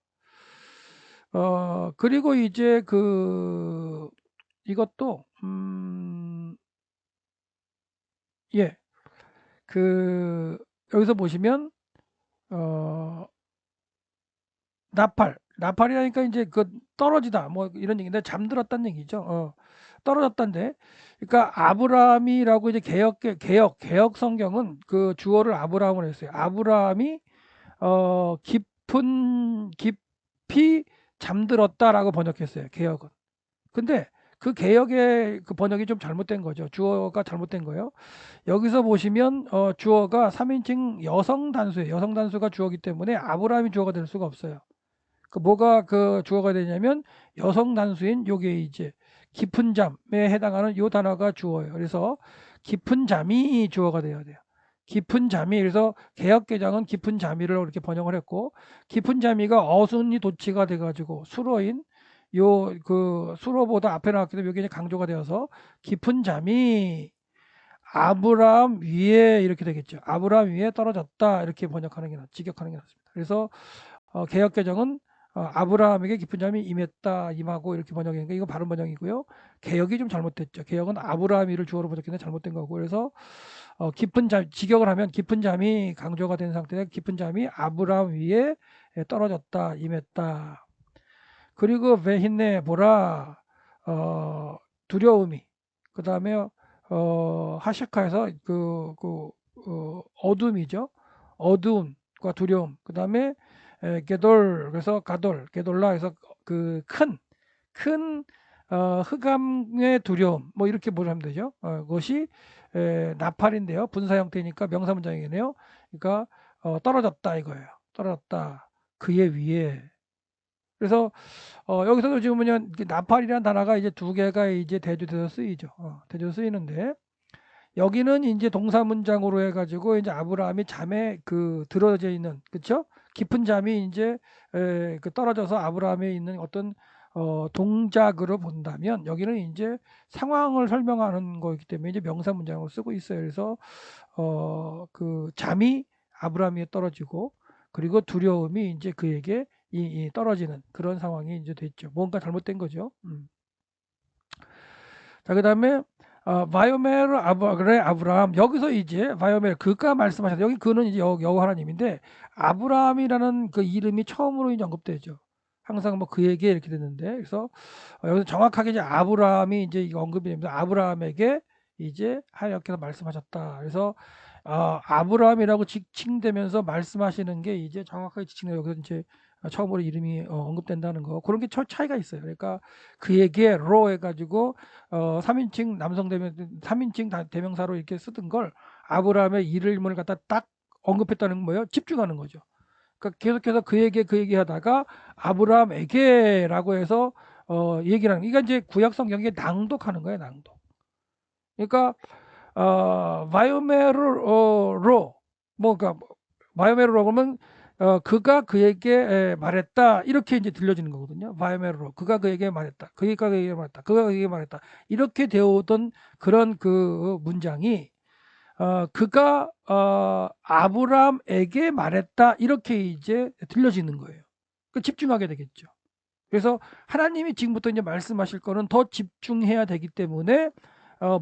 그리고 이제 이것도 예. 여기서 보시면 나팔이라니까 이제 떨어지다 뭐 이런 얘기인데 잠들었다는 얘기죠. 떨어졌다인데, 그러니까 아브라함이라고 이제 개혁 성경은 그 주어를 아브라함으로 했어요. 아브라함이 깊이 잠들었다라고 번역했어요. 개혁은. 근데 그 개혁의 그 번역이 좀 잘못된 거죠. 주어가 잘못된 거예요. 여기서 보시면 주어가 3인칭 여성 단수예요. 여성 단수가 주어기 때문에 아브라함이 주어가 될 수가 없어요. 뭐가 그 주어가 되냐면 여성 단수인 요게 이제 깊은 잠에 해당하는 요 단어가 주어예요. 그래서 깊은 잠이 주어가 돼야 돼요. 깊은 잠이. 그래서 개역개정은 깊은 잠이를 이렇게 번역을 했고, 깊은 잠이가 어순이 도치가 돼가지고 수로인 수로보다 앞에 나왔기 때문에 여기 이제 강조가 되어서 깊은 잠이 아브라함 위에 이렇게 되겠죠. 아브라함 위에 떨어졌다 이렇게 번역하는 게 직역하는 게 낫습니다. 그래서 개역개정은 아브라함에게 깊은 잠이 임하고 이렇게 번역하니까 이거 바른 번역이고요. 개역이 좀 잘못됐죠. 개역은 아브라함이를 주어로 번역했는데 잘못된 거고, 그래서 깊은 잠, 직역을 하면 깊은 잠이 강조가 된 상태에 깊은 잠이 아브라함 위에 떨어졌다, 임했다. 그리고 베힌네 보라, 두려움이. 그 다음에 하샤카에서 어둠이죠. 어두움과 두려움. 그 다음에 게돌, 그래서 게돌라 해서 큰 흑암의 두려움, 뭐 이렇게 보면 되죠. 그것이 나팔인데요. 분사 형태니까 명사 문장이네요. 그러니까 떨어졌다 이거예요. 떨어졌다. 그의 위에. 그래서 여기서도 지금 뭐냐, 나팔이라는 단어가 이제 두 개가 이제 대조돼서 쓰이죠. 대조 쓰이는데, 여기는 이제 동사 문장으로 해가지고 이제 아브라함이 잠에 들어져 있는, 그쵸? 깊은 잠이 이제 떨어져서 아브라함에 있는 어떤 동작으로 본다면, 여기는 이제 상황을 설명하는 거기 때문에 이제 명사 문장으로 쓰고 있어요. 그래서 잠이 아브라함 위에 떨어지고, 그리고 두려움이 이제 그에게 떨어지는 그런 상황이 이제 됐죠. 뭔가 잘못된 거죠. 자, 그 다음에 바이오멜 그래 아브라함. 여기서 이제 바이오멜 그가 말씀하셨다. 여기 그는 이제 여호와 하나님인데, 아브라함이라는 그 이름이 처음으로 이제 언급되죠. 항상 뭐 그에게 이렇게 됐는데, 그래서 여기서 정확하게 이제 아브라함이 이제 언급이 됩니다. 아브라함에게 이제 하나님께서 말씀하셨다. 그래서 아브라함이라고 지칭되면서 말씀하시는 게 이제 정확하게 지칭돼요. 여기서 이제 처음으로 이름이 언급된다는 거, 그런 게 차이가 있어요. 그러니까 그에게로 해가지고 3인칭 대명사로 이렇게 쓰던 걸 아브라함의 이름을 갖다 딱 언급했다는 건 뭐예요? 집중하는 거죠. 그러니까 계속해서 그에게 하다가 아브라함에게라고 해서 얘기를 하는, 이게 이제 구약 성경에 낭독하는 거예요. 낭독. 그러니까 바이오메르로 그러니까 바이오메르로 그러면 그가 그에게 말했다 이렇게 이제 들려지는 거거든요. 바이오메르로 그가 그에게 말했다. 그가 그에게 말했다. 그가 그에게 말했다. 이렇게 되어오던 그런 그 문장이 그가 아브라함에게 말했다 이렇게 이제 들려지는 거예요. 그 집중하게 되겠죠. 그래서 하나님이 지금부터 이제 말씀하실 거는 더 집중해야 되기 때문에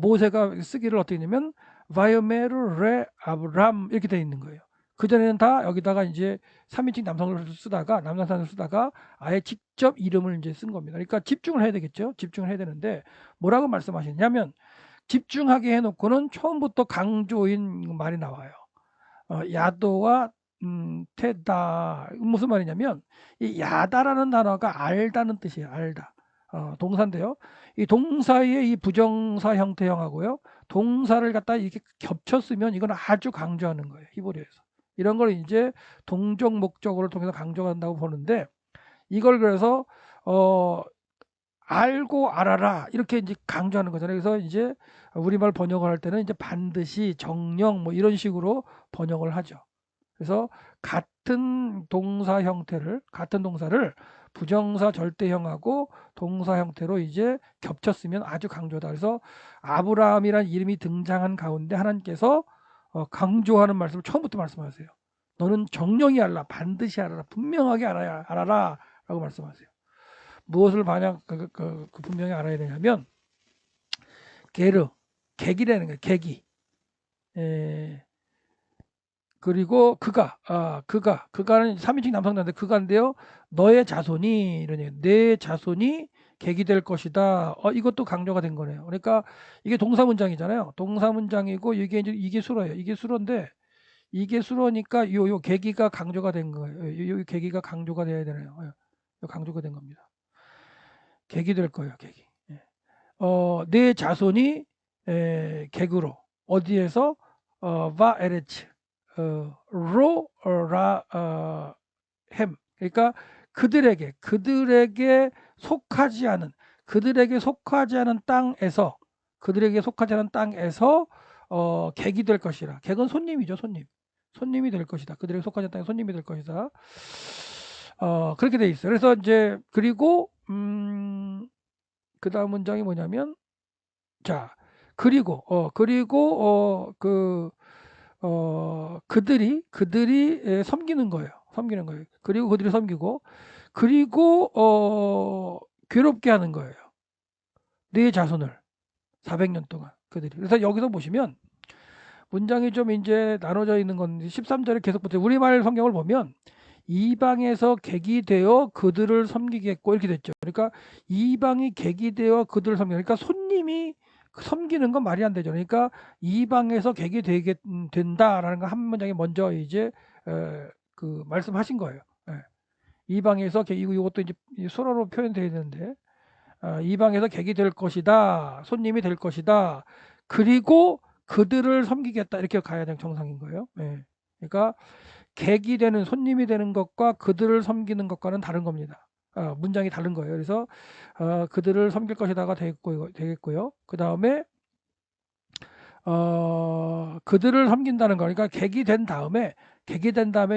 모세가 쓰기를 어떻게 했냐면 바이오메르 레 아브람 이렇게 되어 있는 거예요. 그전에는 다 여기다가 이제 3인칭 남성산을 쓰다가 아예 직접 이름을 이제 쓴 겁니다. 그러니까 집중을 해야 되겠죠. 집중을 해야 되는데 뭐라고 말씀하셨냐면, 집중하게 해놓고는 처음부터 강조인 말이 나와요. 야도와 테다. 무슨 말이냐면 이 야다라는 단어가 알다는 뜻이에요. 알다. 동사인데요. 이 동사의 이 부정사 형태형하고요. 동사를 갖다 이렇게 겹쳤으면 이건 아주 강조하는 거예요. 히브리어에서. 이런 걸 이제 동적 목적어를 통해서 강조한다고 보는데 이걸 그래서 알고 알아라 이렇게 이제 강조하는 거잖아요. 그래서 이제 우리말 번역을 할 때는 이제 반드시 정령 뭐 이런 식으로 번역을 하죠. 그래서 같은 동사 형태를 같은 동사를 부정사 절대형하고 동사 형태로 이제 겹쳤으면 아주 강조다. 그래서 아브라함이라는 이름이 등장한 가운데 하나님께서 강조하는 말씀을 처음부터 말씀하세요. 너는 정령히 알라, 반드시 알아라, 분명하게 알아라 라고 말씀하세요. 무엇을 만약 분명히 알아야 되냐면 게르, 객이라는 거예요. 객이. 그리고 그가는 3인칭 남성인데 그가인데요. 너의 자손이 이러네요. 내 자손이 객이 될 것이다. 이것도 강조가 된 거네요. 그러니까 이게 동사 문장이잖아요. 동사 문장이고 이게 수로예요. 이게 수로인데 이게 수로니까 요 계기가 강조가 된 거예요. 요 계기가 강조가 돼야 되나요? 요 강조가 된 겁니다. 객이 될 거예요. 객이. 내 자손이 객으로 어디에서 바 에레츠 로라 햄 그러니까 그들에게 속하지 않은 땅에서 객이 될 것이라. 객은 손님이죠. 손님이 될 것이다. 그들에게 속하지 않은 땅에 손님이 될 것이다. 그렇게 돼 있어요. 그래서 이제 그리고 그 다음 문장이 뭐냐면 자 그리고 그들이 섬기는 거예요. 그리고 그들이 섬기고 그리고 괴롭게 하는 거예요. 네 자손을 400년 동안 그들이. 그래서 여기서 보시면 문장이 좀 이제 나눠져 있는 건 13절에 계속 보세요. 우리말 성경을 보면 이방에서 객이 되어 그들을 섬기겠고 이렇게 됐죠. 그러니까 이방이 객이 되어 그들을 섬기니까 그러니까 손님이 섬기는 건 말이 안 되죠. 그러니까 이방에서 객이 된다라는 거 한 문장에 먼저 이제 그 말씀하신 거예요. 이방에서 이것도 이제 수로로 표현되어 있는데 이방에서 객이 될 것이다. 손님이 될 것이다. 그리고 그들을 섬기겠다. 이렇게 가야 되는 정상인 거예요. 그러니까 객이 되는 손님이 되는 것과 그들을 섬기는 것과는 다른 겁니다. 문장이 다른 거예요. 그래서 그들을 섬길 것이다가 되겠고요. 그 다음에 그들을 섬긴다는 거 그러니까 객이 된 다음에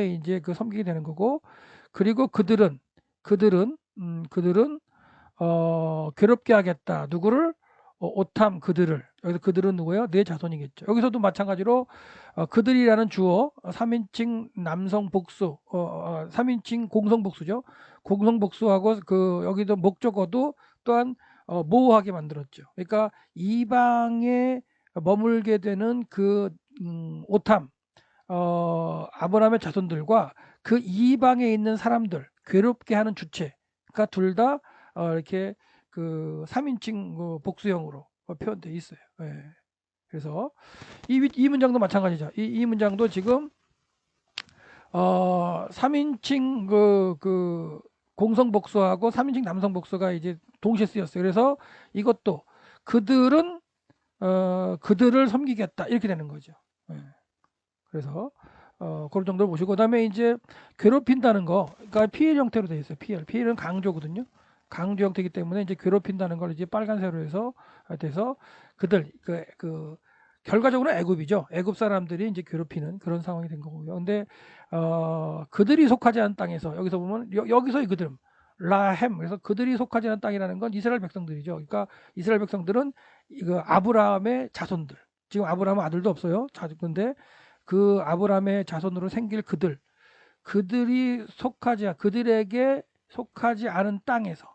이제 그 섬기게 되는 거고 그리고 그들은 괴롭게 하겠다. 누구를? 오탐 그들을. 여기서 그들은 누구예요? 내 자손이겠죠. 여기서도 마찬가지로 그들이라는 주어 3인칭 남성 복수 3인칭 공성 복수죠. 공성 복수하고 여기도 목적어도 또한 모호하게 만들었죠. 그러니까 이방에 머물게 되는 그 오탐 아브라함의 자손들과 그 이방에 있는 사람들 괴롭게 하는 주체가 둘 다 이렇게 그 3인칭 복수형으로 표현되어 있어요. 그래서 이 문장도 마찬가지죠. 이 문장도 지금 3인칭 그 공성 복수하고 3인칭 남성 복수가 이제 동시에 쓰였어요. 그래서 이것도 그들은 그들을 섬기겠다 이렇게 되는 거죠. 그래서 그런 정도로 보시고 그다음에 이제 괴롭힌다는 거, 그러니까 피해 형태로 되어 있어요. 피해는 강조거든요. 강조 형태이기 때문에 이제 괴롭힌다는 걸 이제 빨간색으로 해서 돼서 그들 결과적으로 애굽이죠. 애굽 사람들이 이제 괴롭히는 그런 상황이 된 거고요. 근데 그들이 속하지 않은 땅에서 여기서 보면 여기서 이 그들 라햄 그래서 그들이 속하지 않은 땅이라는 건 이스라엘 백성들이죠. 그러니까 이스라엘 백성들은 이거 아브라함의 자손들. 지금 아브라함은 아들도 없어요. 근데 그 아브라함의 자손으로 생길 그들이 그들에게 속하지 않은 땅에서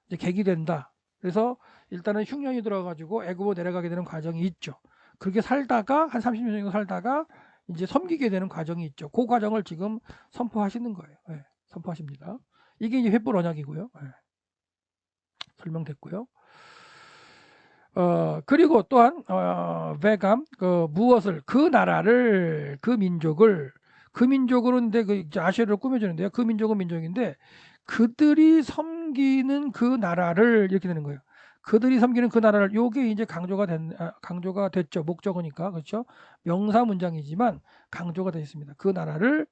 이제 객이 된다. 그래서 일단은 흉년이 들어가지고 애굽으로 내려가게 되는 과정이 있죠. 그렇게 살다가 한 30년 정도 살다가 이제 섬기게 되는 과정이 있죠. 그 과정을 지금 선포하시는 거예요. 선포하십니다. 이게 이제 횃불 언약이고요. 설명됐고요. 그리고 또한 베감 무엇을 그 나라를 그 민족을 그 민족으로 근데 그 이제 아쉐르를 꾸며주는데요. 그 민족은 민족인데 그들이 섬기는 그 나라를 이렇게 되는 거예요. 그들이 섬기는 그 나라를 요게 이제 강조가 됐죠. 목적어니까 그렇죠. 명사 문장이지만 강조가 되어 있습니다. 그 나라를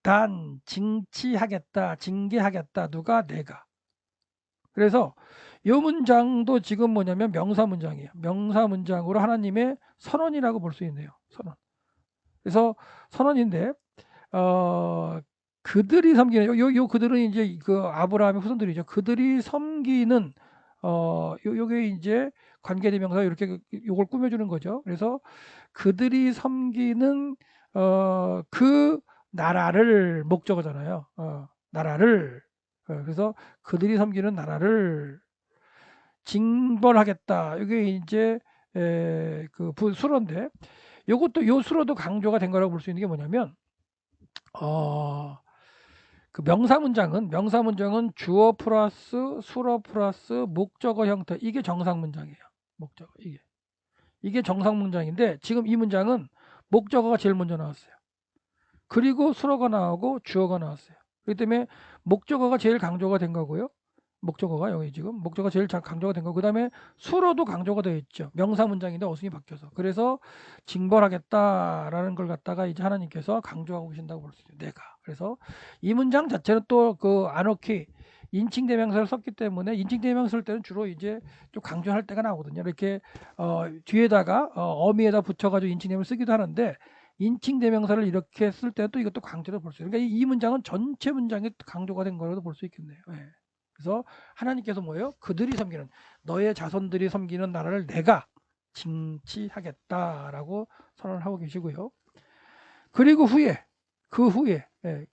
단 징치하겠다, 징계하겠다. 누가? 내가. 그래서 이 문장도 지금 뭐냐면 명사 문장이에요. 명사 문장으로 하나님의 선언이라고 볼 수 있네요. 선언. 그래서 선언인데 어 그들이 섬기는 요 그들은 이제 그 아브라함의 후손들이죠. 그들이 섬기는 요게 이제 관계대명사 이렇게 요걸 꾸며주는 거죠. 그래서 그들이 섬기는 그 나라를 목적어잖아요. 나라를 그래서 그들이 섬기는 나라를 징벌하겠다. 이게 이제 그 수로인데 요것도 요 수로도 강조가 된 거라고 볼 수 있는 게 뭐냐면 어, 그 명사 문장은 주어 플러스 수로 플러스 목적어 형태 이게 정상 문장이에요. 목적어 이게 정상 문장인데 지금 이 문장은 목적어가 제일 먼저 나왔어요. 그리고 수로가 나오고 주어가 나왔어요. 그렇기 때문에 목적어가 제일 강조가 된 거고요. 목적어가 여기 지금 목적어가 제일 강조가 된 거고 그다음에 수로도 강조가 되어 있죠. 명사 문장인데 어순이 바뀌어서 그래서 징벌하겠다라는 걸 갖다가 이제 하나님께서 강조하고 계신다고 볼 수 있어요. 내가 그래서 이 문장 자체는 또 그 아노키 인칭 대명사를 썼기 때문에 인칭 대명사 쓸 때는 주로 이제 좀 강조할 때가 나오거든요. 이렇게 뒤에다가 어미에다 붙여가지고 인칭 대명사 쓰기도 하는데 인칭 대명사를 이렇게 쓸 때는 또 이것도 강조를 볼 수 있어요. 그러니까 이 문장은 전체 문장이 강조가 된 거라도 볼 수 있겠네요. 예. 그래서 하나님께서 뭐예요? 그들이 섬기는 너의 자손들이 섬기는 나라를 내가 징치하겠다라고 선언을 하고 계시고요. 그리고 후에 그 후에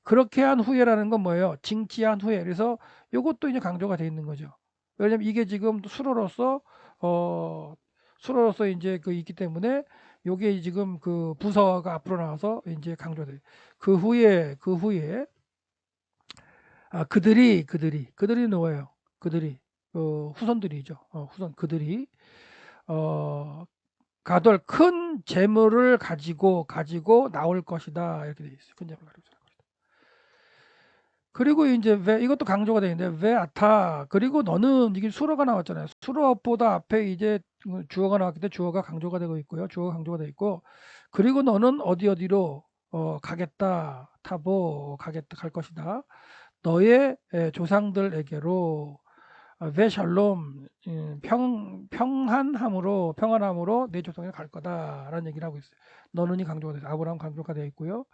그렇게 한 후에라는 건 뭐예요? 징치한 후에. 그래서 이것도 이제 강조가 되어 있는 거죠. 왜냐면 이게 지금 수로로서 이제 그 있기 때문에 요게 지금 그 부서가 앞으로 나와서 이제 강조돼. 그 후에 그들이 누구예요? 그들이 후손들이죠. 후손 그들이 어, 가돌 큰 재물을 가지고 나올 것이다 이렇게 돼 있어요. 큰 재물을 가지고 나올 것이다. 그리고 이제 왜 이것도 강조가 되어 있는데 왜 아타 그리고 너는 이게 수로가 나왔잖아요. 수로보다 앞에 이제 주어가 나왔기 때문에 주어가 강조가 되고 있고요. 주어가 강조가 되어 있고 그리고 너는 어디로 가겠다 타보 갈 것이다. 너의 조상들에게로 베샬롬 평안함으로 내 조상이 갈 거다라는 얘기를 하고 있어요. 너는이 강조가 돼서 아브라함 강조가 되어 있고요.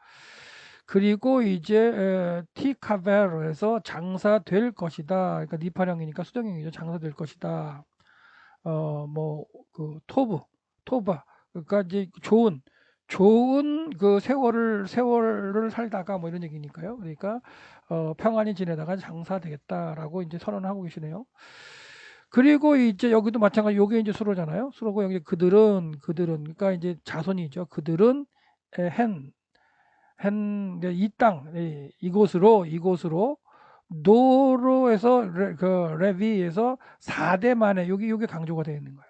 그리고 이제 티카벨에서 장사될 것이다. 그러니까 니파령이니까 수정형이죠. 장사될 것이다. 뭐 그 토바 그러니까 이제 좋은 그 세월을 살다가 뭐 이런 얘기니까요. 그러니까 평안히 지내다가 장사되겠다라고 이제 선언하고 계시네요. 그리고 이제 여기도 마찬가지 요게 이제 수로잖아요. 수로고 여기 그들은 그러니까 이제 자손이죠. 그들은 이 땅 이곳으로 노로에서 그 레비에서 4대 만에 여기 강조가 되어 있는 거예요.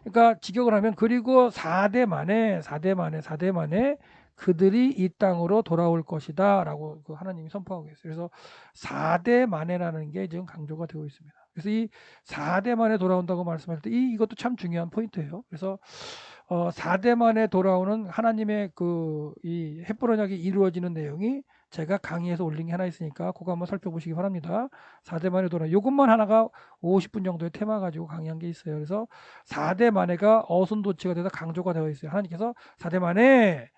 그러니까 직역을 하면 그리고 4대 만에 그들이 이 땅으로 돌아올 것이다라고 그 하나님이 선포하고 계세요. 그래서 4대 만에라는 게 지금 강조가 되고 있습니다. 그래서 이 4대 만에 돌아온다고 말씀할 때 이것도 참 중요한 포인트예요. 그래서 4대 만에 돌아오는 하나님의 그 이 헷불 언약이 이루어지는 내용이 제가 강의에서 올린 게 하나 있으니까 그거 한번 살펴보시기 바랍니다. 4대 만에 돌아 이것만 하나가 50분 정도의 테마 가지고 강의한 게 있어요. 그래서 4대 만에가 어순도치가 돼서 강조가 되어 있어요. 하나님께서 4대 만에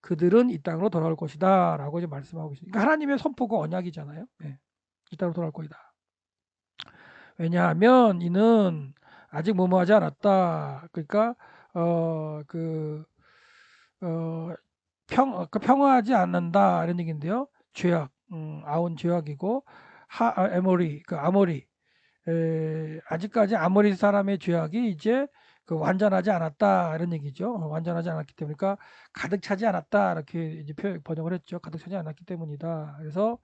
그들은 이 땅으로 돌아올 것이다 라고 이제 말씀하고 계십니다. 그러니까 하나님의 선포가 언약이잖아요. 네. 이 땅으로 돌아올 것이다. 왜냐하면 이는 아직 뭐뭐하지 않았다. 그러니까 평화하지 않는다 이런 얘기인데요. 죄악, 아온 죄악이고 아모리 아직까지 아모리 사람의 죄악이 이제 그 완전하지 않았다 이런 얘기죠. 완전하지 않았기 때문에 그러니까 가득 차지 않았다 이렇게 이제 번역을 했죠. 가득 차지 않았기 때문이다. 그래서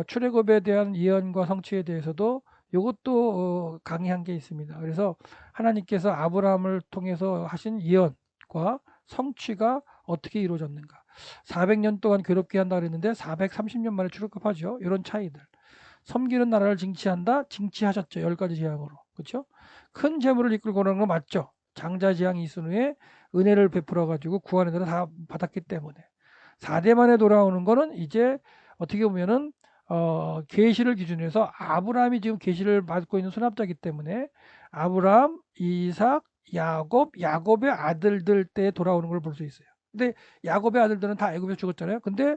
출애굽에 대한 예언과 성취에 대해서도 이것도 강의한 게 있습니다. 그래서 하나님께서 아브라함을 통해서 하신 예언과 성취가 어떻게 이루어졌는가. 400년 동안 괴롭게 한다 그랬는데 430년 만에 출애굽하죠. 이런 차이들. 섬기는 나라를 징치한다. 징치하셨죠. 10가지 재앙으로. 그렇죠? 큰 재물을 이끌고 오는 거 맞죠. 장자재앙이 있은 후에 은혜를 베풀어 가지고 구하는 데는 다 받았기 때문에 4대 만에 돌아오는 거는 이제 어떻게 보면은 계시를 기준으로 해서 아브라함이 지금 계시를 받고 있는 수납자이기 때문에 아브라함, 이삭, 야곱의 아들들 때 돌아오는 걸 볼 수 있어요. 근데 야곱의 아들들은 다 애굽에서 죽었잖아요. 근데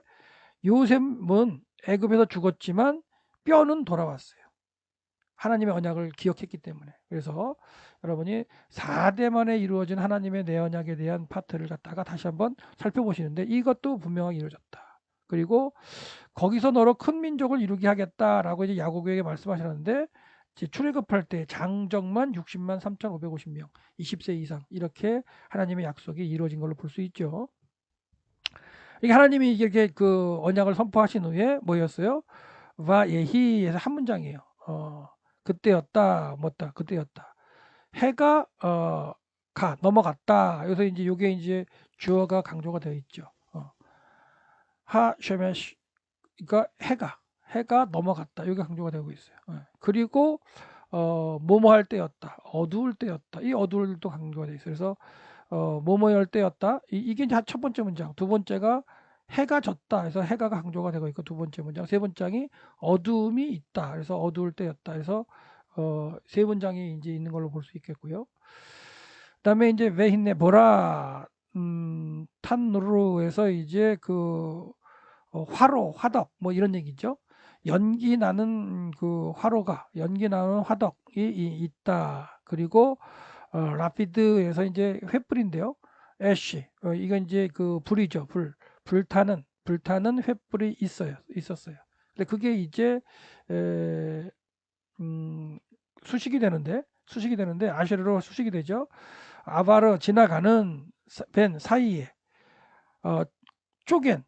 요셉은 애굽에서 죽었지만 뼈는 돌아왔어요. 하나님의 언약을 기억했기 때문에. 그래서 여러분이 4대 만에 이루어진 하나님의 내 언약에 대한 파트를 갖다가 다시 한번 살펴보시는데 이것도 분명하게 이루어졌다. 그리고 거기서 너로 큰 민족을 이루게 하겠다라고 이제 야고보에게 말씀하셨는데 이제 출애굽할 때 장정만 60만 3,550명, 20세 이상 이렇게 하나님의 약속이 이루어진 걸로 볼 수 있죠. 이게 하나님이 이렇게 그 언약을 선포하신 후에 뭐였어요? 와 예히에서 한 문장이에요. 그때였다, 뭐다, 그때였다. 해가 넘어갔다. 여기서 이제 요게 이제 주어가 강조가 되어 있죠. 하 쉐메시, 그러니까 해가 넘어갔다. 여기 강조가 되고 있어요. 그리고 뭐뭐 할 때였다. 어두울 때였다. 이 어두울도 강조가 되어 있어요. 그래서 뭐뭐 할 때였다. 이게 이제 첫 번째 문장. 두 번째가 해가 졌다. 그래서 해가 강조가 되고 있고 두 번째 문장. 세 번째이 어두움이 있다. 그래서 어두울 때였다. 그래서 세 문장이 이제 있는 걸로 볼 수 있겠고요. 그다음에 이제 웨힌네 보라 탄누르에서 이제 그 화로, 화덕 뭐 이런 얘기죠. 연기 나는 그 연기 나는 화덕이 있다. 그리고 라피드에서 이제 횃불인데요. 애쉬, 이건 이제 그 불이죠. 불타는 횃불이 있었어요. 근데 그게 이제 에, 수식이 되는데 아쉐르로 수식이 되죠. 아바르 지나가는 벤 사이에 어, 쪼갠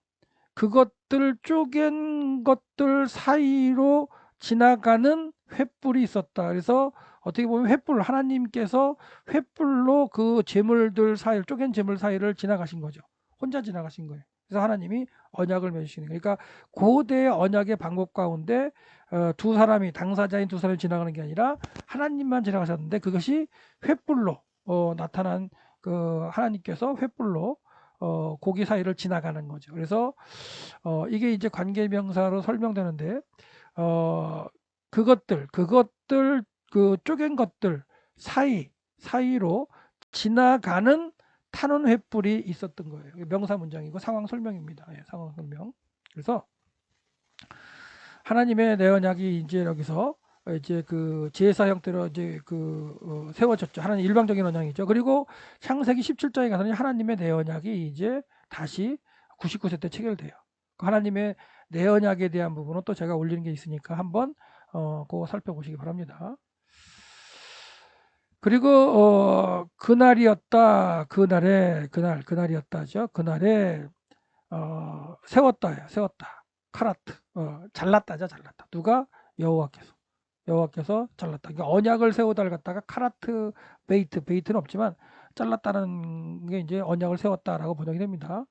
쪼갠 것들 사이로 지나가는 횃불이 있었다. 그래서 어떻게 보면 하나님께서 횃불로 그 재물들 사이, 쪼갠 재물 사이를 지나가신 거죠. 혼자 지나가신 거예요. 그래서 하나님이 언약을 맺으시는 거예요. 그러니까 고대의 언약의 방법 가운데 두 사람이, 당사자인 두 사람이 지나가는 게 아니라 하나님만 지나가셨는데 그것이 횃불로 나타난 그 하나님께서 횃불로 고기 사이를 지나가는 거죠. 그래서 이게 이제 관계명사로 설명되는데 그것들 그 쪼갠 것들 사이로 지나가는 타는 횃불이 있었던 거예요. 명사 문장이고 상황 설명입니다. 예, 상황 설명. 그래서 하나님의 내 언약이 이제 여기서 이제 그 제사 형태로 이제 그 세워졌죠. 하나님 일방적인 언약이죠. 그리고 창세기 17장에 가서는 하나님의 내 언약이 이제 다시 99세 때 체결돼요. 하나님의 내 언약에 대한 부분은 또 제가 올리는 게 있으니까 한번 그거 살펴보시기 바랍니다. 그리고 그날이었다. 그날이었다죠. 그날에 세웠다. 카라트. 잘랐다죠. 잘랐다. 누가? 여호와께서 잘랐다. 그러니까 언약을 세우다를 갖다가 카라트 베이트는 없지만 잘랐다는 게 이제 언약을 세웠다라고 번역이 됩니다.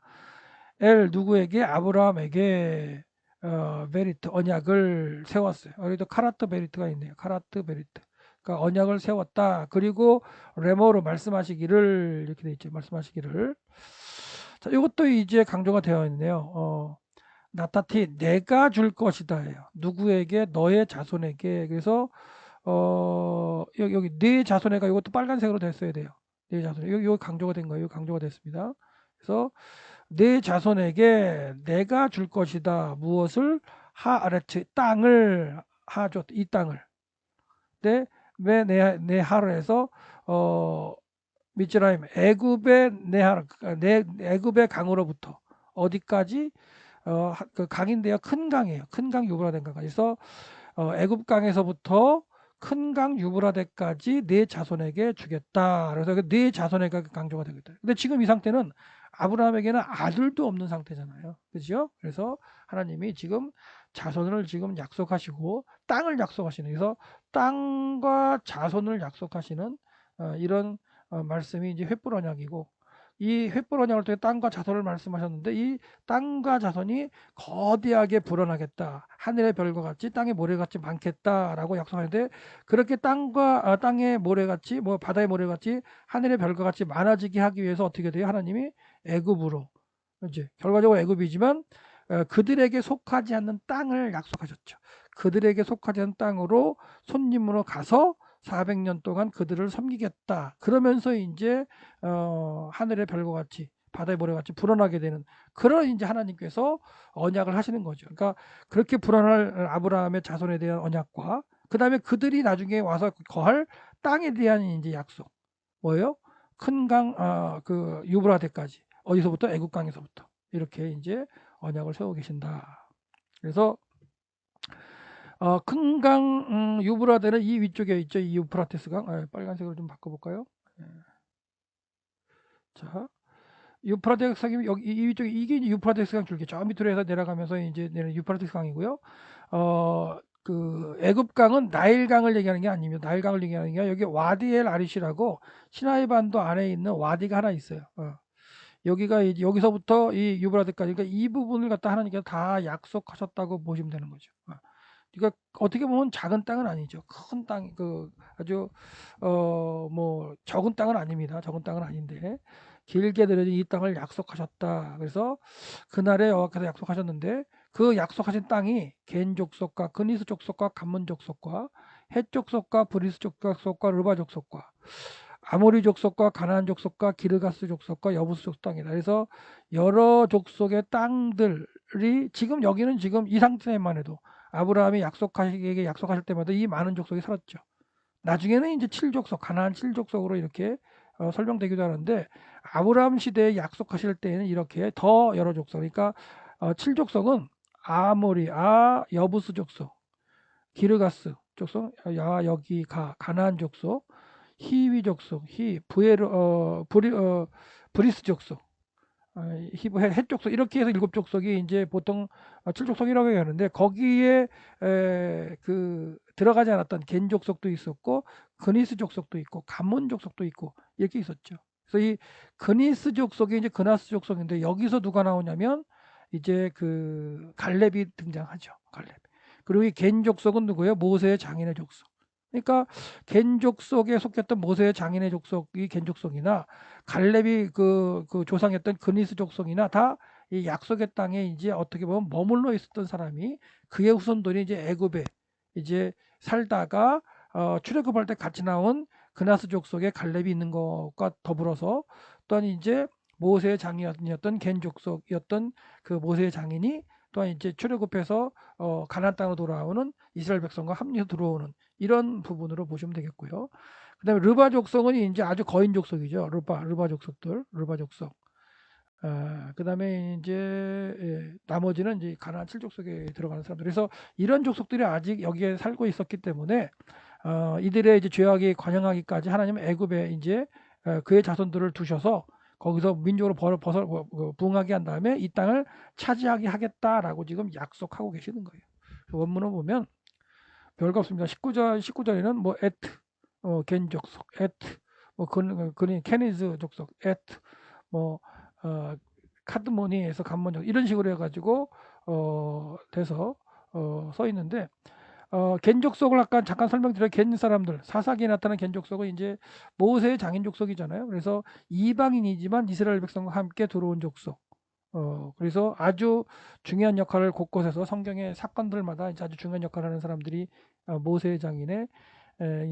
누구에게? 아브라함에게 베리트 언약을 세웠어요. 그래도 카라트 베리트가 있네요. 카라트 베리트. 그러니까 언약을 세웠다. 그리고 레모로 말씀하시기를 이렇게 돼 있죠. 말씀하시기를. 자, 이것도 이제 강조가 되어 있네요. 나타티 내가 줄 것이다예요. 누구에게? 너의 자손에게. 그래서 여기 네 자손에가 이것도 빨간색으로 됐어야 돼요. 네 자손. 여기 강조가 된 거예요. 강조가 됐습니다. 그래서 내 자손에게 내가 줄 것이다. 무엇을? 하아레츠 땅을 하죠. 이 땅을. 네, 왜내 하를 해서 미즈라임 애굽의 네하 애굽의 강으로부터 어디까지 그 강인데요. 큰 강이에요. 큰 강 유브라데까지. 그래서 애굽 강에서부터 큰 강 유브라데까지 네 자손에게 주겠다. 그래서 네 자손에게 강조가 되겠다. 근데 지금 이 상태는 아브라함에게는 아들도 없는 상태잖아요. 그죠? 그래서 하나님이 지금 자손을 지금 약속하시고 땅을 약속하시는, 그래서 땅과 자손을 약속하시는 이런 말씀이 이제 횃불 언약이고, 이 횃불 언약을 통해 땅과 자손을 말씀하셨는데 이 땅과 자손이 거대하게 불어나겠다. 하늘의 별과 같이 땅의 모래같이 많겠다라고 약속하는데 그렇게 땅의 모래같이 뭐 바다의 모래같이 하늘의 별과 같이 많아지게 하기 위해서 어떻게 돼요? 하나님이 애굽으로 이제 결과적으로 애굽이지만 그들에게 속하지 않는 땅을 약속하셨죠. 그들에게 속하지 않는 땅으로 손님으로 가서 400년 동안 그들을 섬기겠다. 그러면서 이제 하늘의 별과 같이 바다의 모래같이 불어나게 되는 그런 이제 하나님께서 언약을 하시는 거죠. 그러니까 그렇게 불어날 아브라함의 자손에 대한 언약과 그 다음에 그들이 나중에 와서 거할 땅에 대한 이제 약속. 뭐예요? 큰 강, 그 유브라데까지 어디서부터 애국강에서부터 이렇게 이제 언약을 세우고 계신다. 그래서 큰 강 유브라데는 이 위쪽에 있죠. 이 유프라테스 강. 빨간색으로 좀 바꿔볼까요? 예. 자, 유프라테스 강이 여기 이 위쪽에 이게 이제 유프라테스 강 줄기 저 밑으로 해서 내려가면서 이제 내려 유프라테스 강이고요. 그 애굽강은 나일강을 얘기하는 게 아닙니다. 나일강을 얘기하는 게 여기 와디엘 아리시라고 시나이 반도 안에 있는 와디가 하나 있어요. 여기가 이제 여기서부터 이 유브라데까지 그러니까 이 부분을 갖다 하나님께서 다 약속하셨다고 보시면 되는 거죠. 그러니까 어떻게 보면 작은 땅은 아니죠. 큰 땅, 그 아주 뭐 적은 땅은 아닙니다. 적은 땅은 아닌데 길게 들여진 이 땅을 약속하셨다. 그래서 그날에 여호와께서 약속하셨는데 그 약속하신 땅이 겐 족속과 그니스 족속과 감문 족속과 헷 족속과 브리스 족속과 르바 족속과 아모리 족속과 가나안 족속과 기르가스 족속과 여부스 족속 땅이다. 그래서 여러 족속의 땅들이 지금 여기는 지금 이 상태만 해도 아브라함이 약속하실 때마다 이 많은 족속이 살았죠. 나중에는 이제 7족속, 가나안 7족속으로 이렇게 설명되기도 하는데 아브라함 시대에 약속하실 때에는 이렇게 더 여러 족속, 그러니까 7족속은 아모리, 여부스 족속, 기르가스 족속, 여기 가나안 족속, 히위 족속, 브리스 족속, 히브 헷 족속 이렇게 해서 7족속이 이제 보통 7족속이라고 하는데 거기에 그 들어가지 않았던 겐 족속도 있었고 그니스 족속도 있고 감몬 족속도 있고 이렇게 있었죠. 그래서 이 그니스 족속이 이제 그나스 족속인데 여기서 누가 나오냐면 이제 그 갈렙이 등장하죠. 갈렙. 그리고 이 겐 족속은 누구예요? 모세의 장인의 족속. 그러니까 겐 족속에 속했던 모세의 장인의 족속이 겐 족속이나 갈렙이 그 조상이었던 그니스 족속이나 다 이 약속의 땅에 이제 어떻게 보면 머물러 있었던 사람이 그의 후손들이 이제 애굽에 이제 살다가 출애굽할 때 같이 나온 그나스 족속의 갈렙이 있는 것과 더불어서 또한 이제 모세의 장인이었던 겐 족속이었던 그 모세의 장인이 또한 이제 출애굽해서 가나안 땅으로 돌아오는 이스라엘 백성과 합류해서 들어오는 이런 부분으로 보시면 되겠고요. 그다음에 르바 족속은 이제 아주 거인 족속이죠. 르바 족속들, 르바 족속. 그다음에 이제 나머지는 이제 가나안 7족속에 들어가는 사람들. 그래서 이런 족속들이 아직 여기에 살고 있었기 때문에 이들의 이제 죄악이 관영하기까지 하나님은 애굽에 이제 그의 자손들을 두셔서 거기서 민족으로 부흥하게 한 다음에 이 땅을 차지하게 하겠다라고 지금 약속하고 계시는 거예요. 원문을 보면 별거 없습니다. 19절에는 뭐 에트, 겐 족속, 에트, 뭐 케니즈 족속, 에트, 뭐 카드모니에서 간문 족속 이런 식으로 해가지고 돼서 써 있는데 겐 족속을 아까 잠깐 설명드려 겐 사람들 사사기에 나타난 겐 족속은 이제 모세의 장인 족속이잖아요. 그래서 이방인이지만 이스라엘 백성과 함께 들어온 족속. 그래서 아주 중요한 역할을 곳곳에서 성경의 사건들마다 이제 아주 중요한 역할을 하는 사람들이 모세의 장인의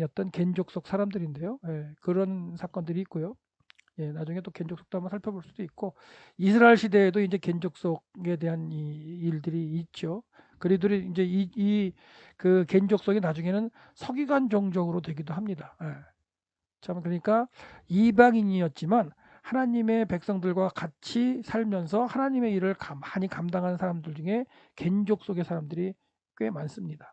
였던 겐족속 사람들인데요. 그런 사건들이 있고요. 나중에 또 겐족속도 한번 살펴볼 수도 있고 이스라엘 시대에도 이제 겐족속에 대한 이 일들이 있죠. 그리들이 이제 그 겐족속이 나중에는 서기관 종족으로 되기도 합니다. 참 그러니까 이방인이었지만 하나님의 백성들과 같이 살면서 하나님의 일을 많이 감당하는 사람들 중에 겐족 속의 사람들이 꽤 많습니다.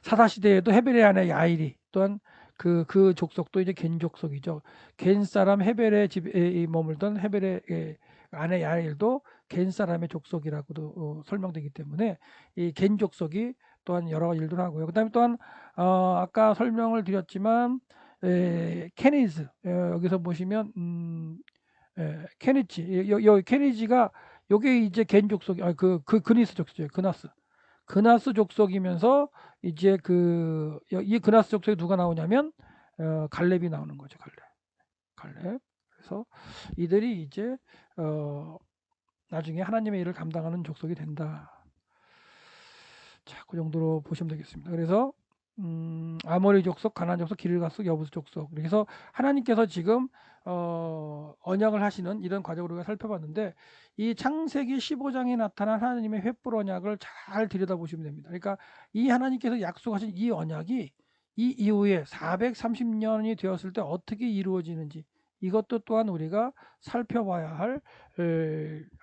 사사 시대에도 헤벨의 아내 야일이 또한 그 족속도 이제 겐 족속이죠. 겐 사람 헤벨의 집에 머물던 헤벨의 아내 야일도 겐 사람의 족속이라고도 설명되기 때문에 이 겐 족속이 또한 여러 일들을 하고요. 그다음에 또한 아까 설명을 드렸지만 케니즈, 여기서 보시면 케니지, 여기 케니지가 요게 이제 겐 족속, 그니스 족속이에요. 그나스 족속이면서 이제 이 그나스 족속에 누가 나오냐면 갈렙이 나오는 거죠. 갈렙. 그래서 이들이 이제 나중에 하나님의 일을 감당하는 족속이 된다. 자, 그 정도로 보시면 되겠습니다. 그래서 아모리 족속, 가나안 족속, 기르가 족, 여부스 족속. 그래서 하나님께서 지금 언약을 하시는 이런 과정을 우리가 살펴봤는데, 이 창세기 15장에 나타난 하나님의 횃불 언약을 잘 들여다보시면 됩니다. 그러니까 이 하나님께서 약속하신 이 언약이 이 이후에 430년이 되었을 때 어떻게 이루어지는지, 이것도 또한 우리가 살펴봐야 할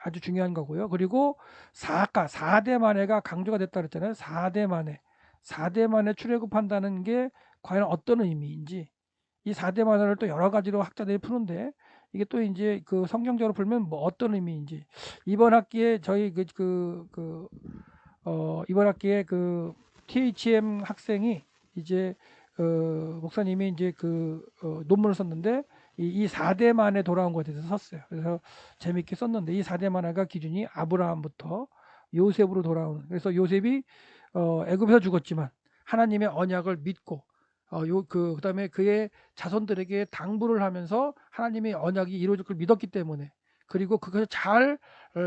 아주 중요한 거고요. 그리고 4대 만해가 강조가 됐다 그랬잖아요. 4대 만에 출애굽한다는 게 과연 어떤 의미인지, 이 4대 만해를 또 여러 가지로 학자들이 푸는데, 이게 또 이제 그 성경적으로 풀면 뭐 어떤 의미인지, 이번 학기에 저희 이번 학기에 THM 학생이 이제 목사님이 이제 논문을 썼는데, 이 4대 만에 돌아온 것에 대해서 썼어요. 그래서 재밌게 썼는데, 이 4대 만화가 기준이 아브라함부터 요셉으로 돌아오는, 그래서 요셉이 애굽에서 죽었지만 하나님의 언약을 믿고 그다음에 그의 자손들에게 당부를 하면서 하나님의 언약이 이루어질 걸 믿었기 때문에, 그리고 그것을 잘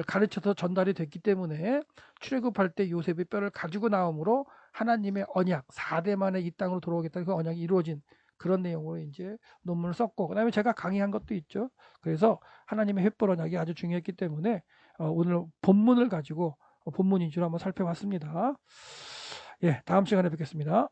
가르쳐서 전달이 됐기 때문에 출애굽할 때 요셉의 뼈를 가지고 나옴으로 하나님의 언약 4대 만에 이 땅으로 돌아오겠다는 그 언약이 이루어진 그런 내용으로 이제 논문을 썼고, 그다음에 제가 강의한 것도 있죠. 그래서 하나님의 횃불 언약이 아주 중요했기 때문에 오늘 본문을 가지고 본문 위주로 한번 살펴봤습니다. 예, 다음 시간에 뵙겠습니다.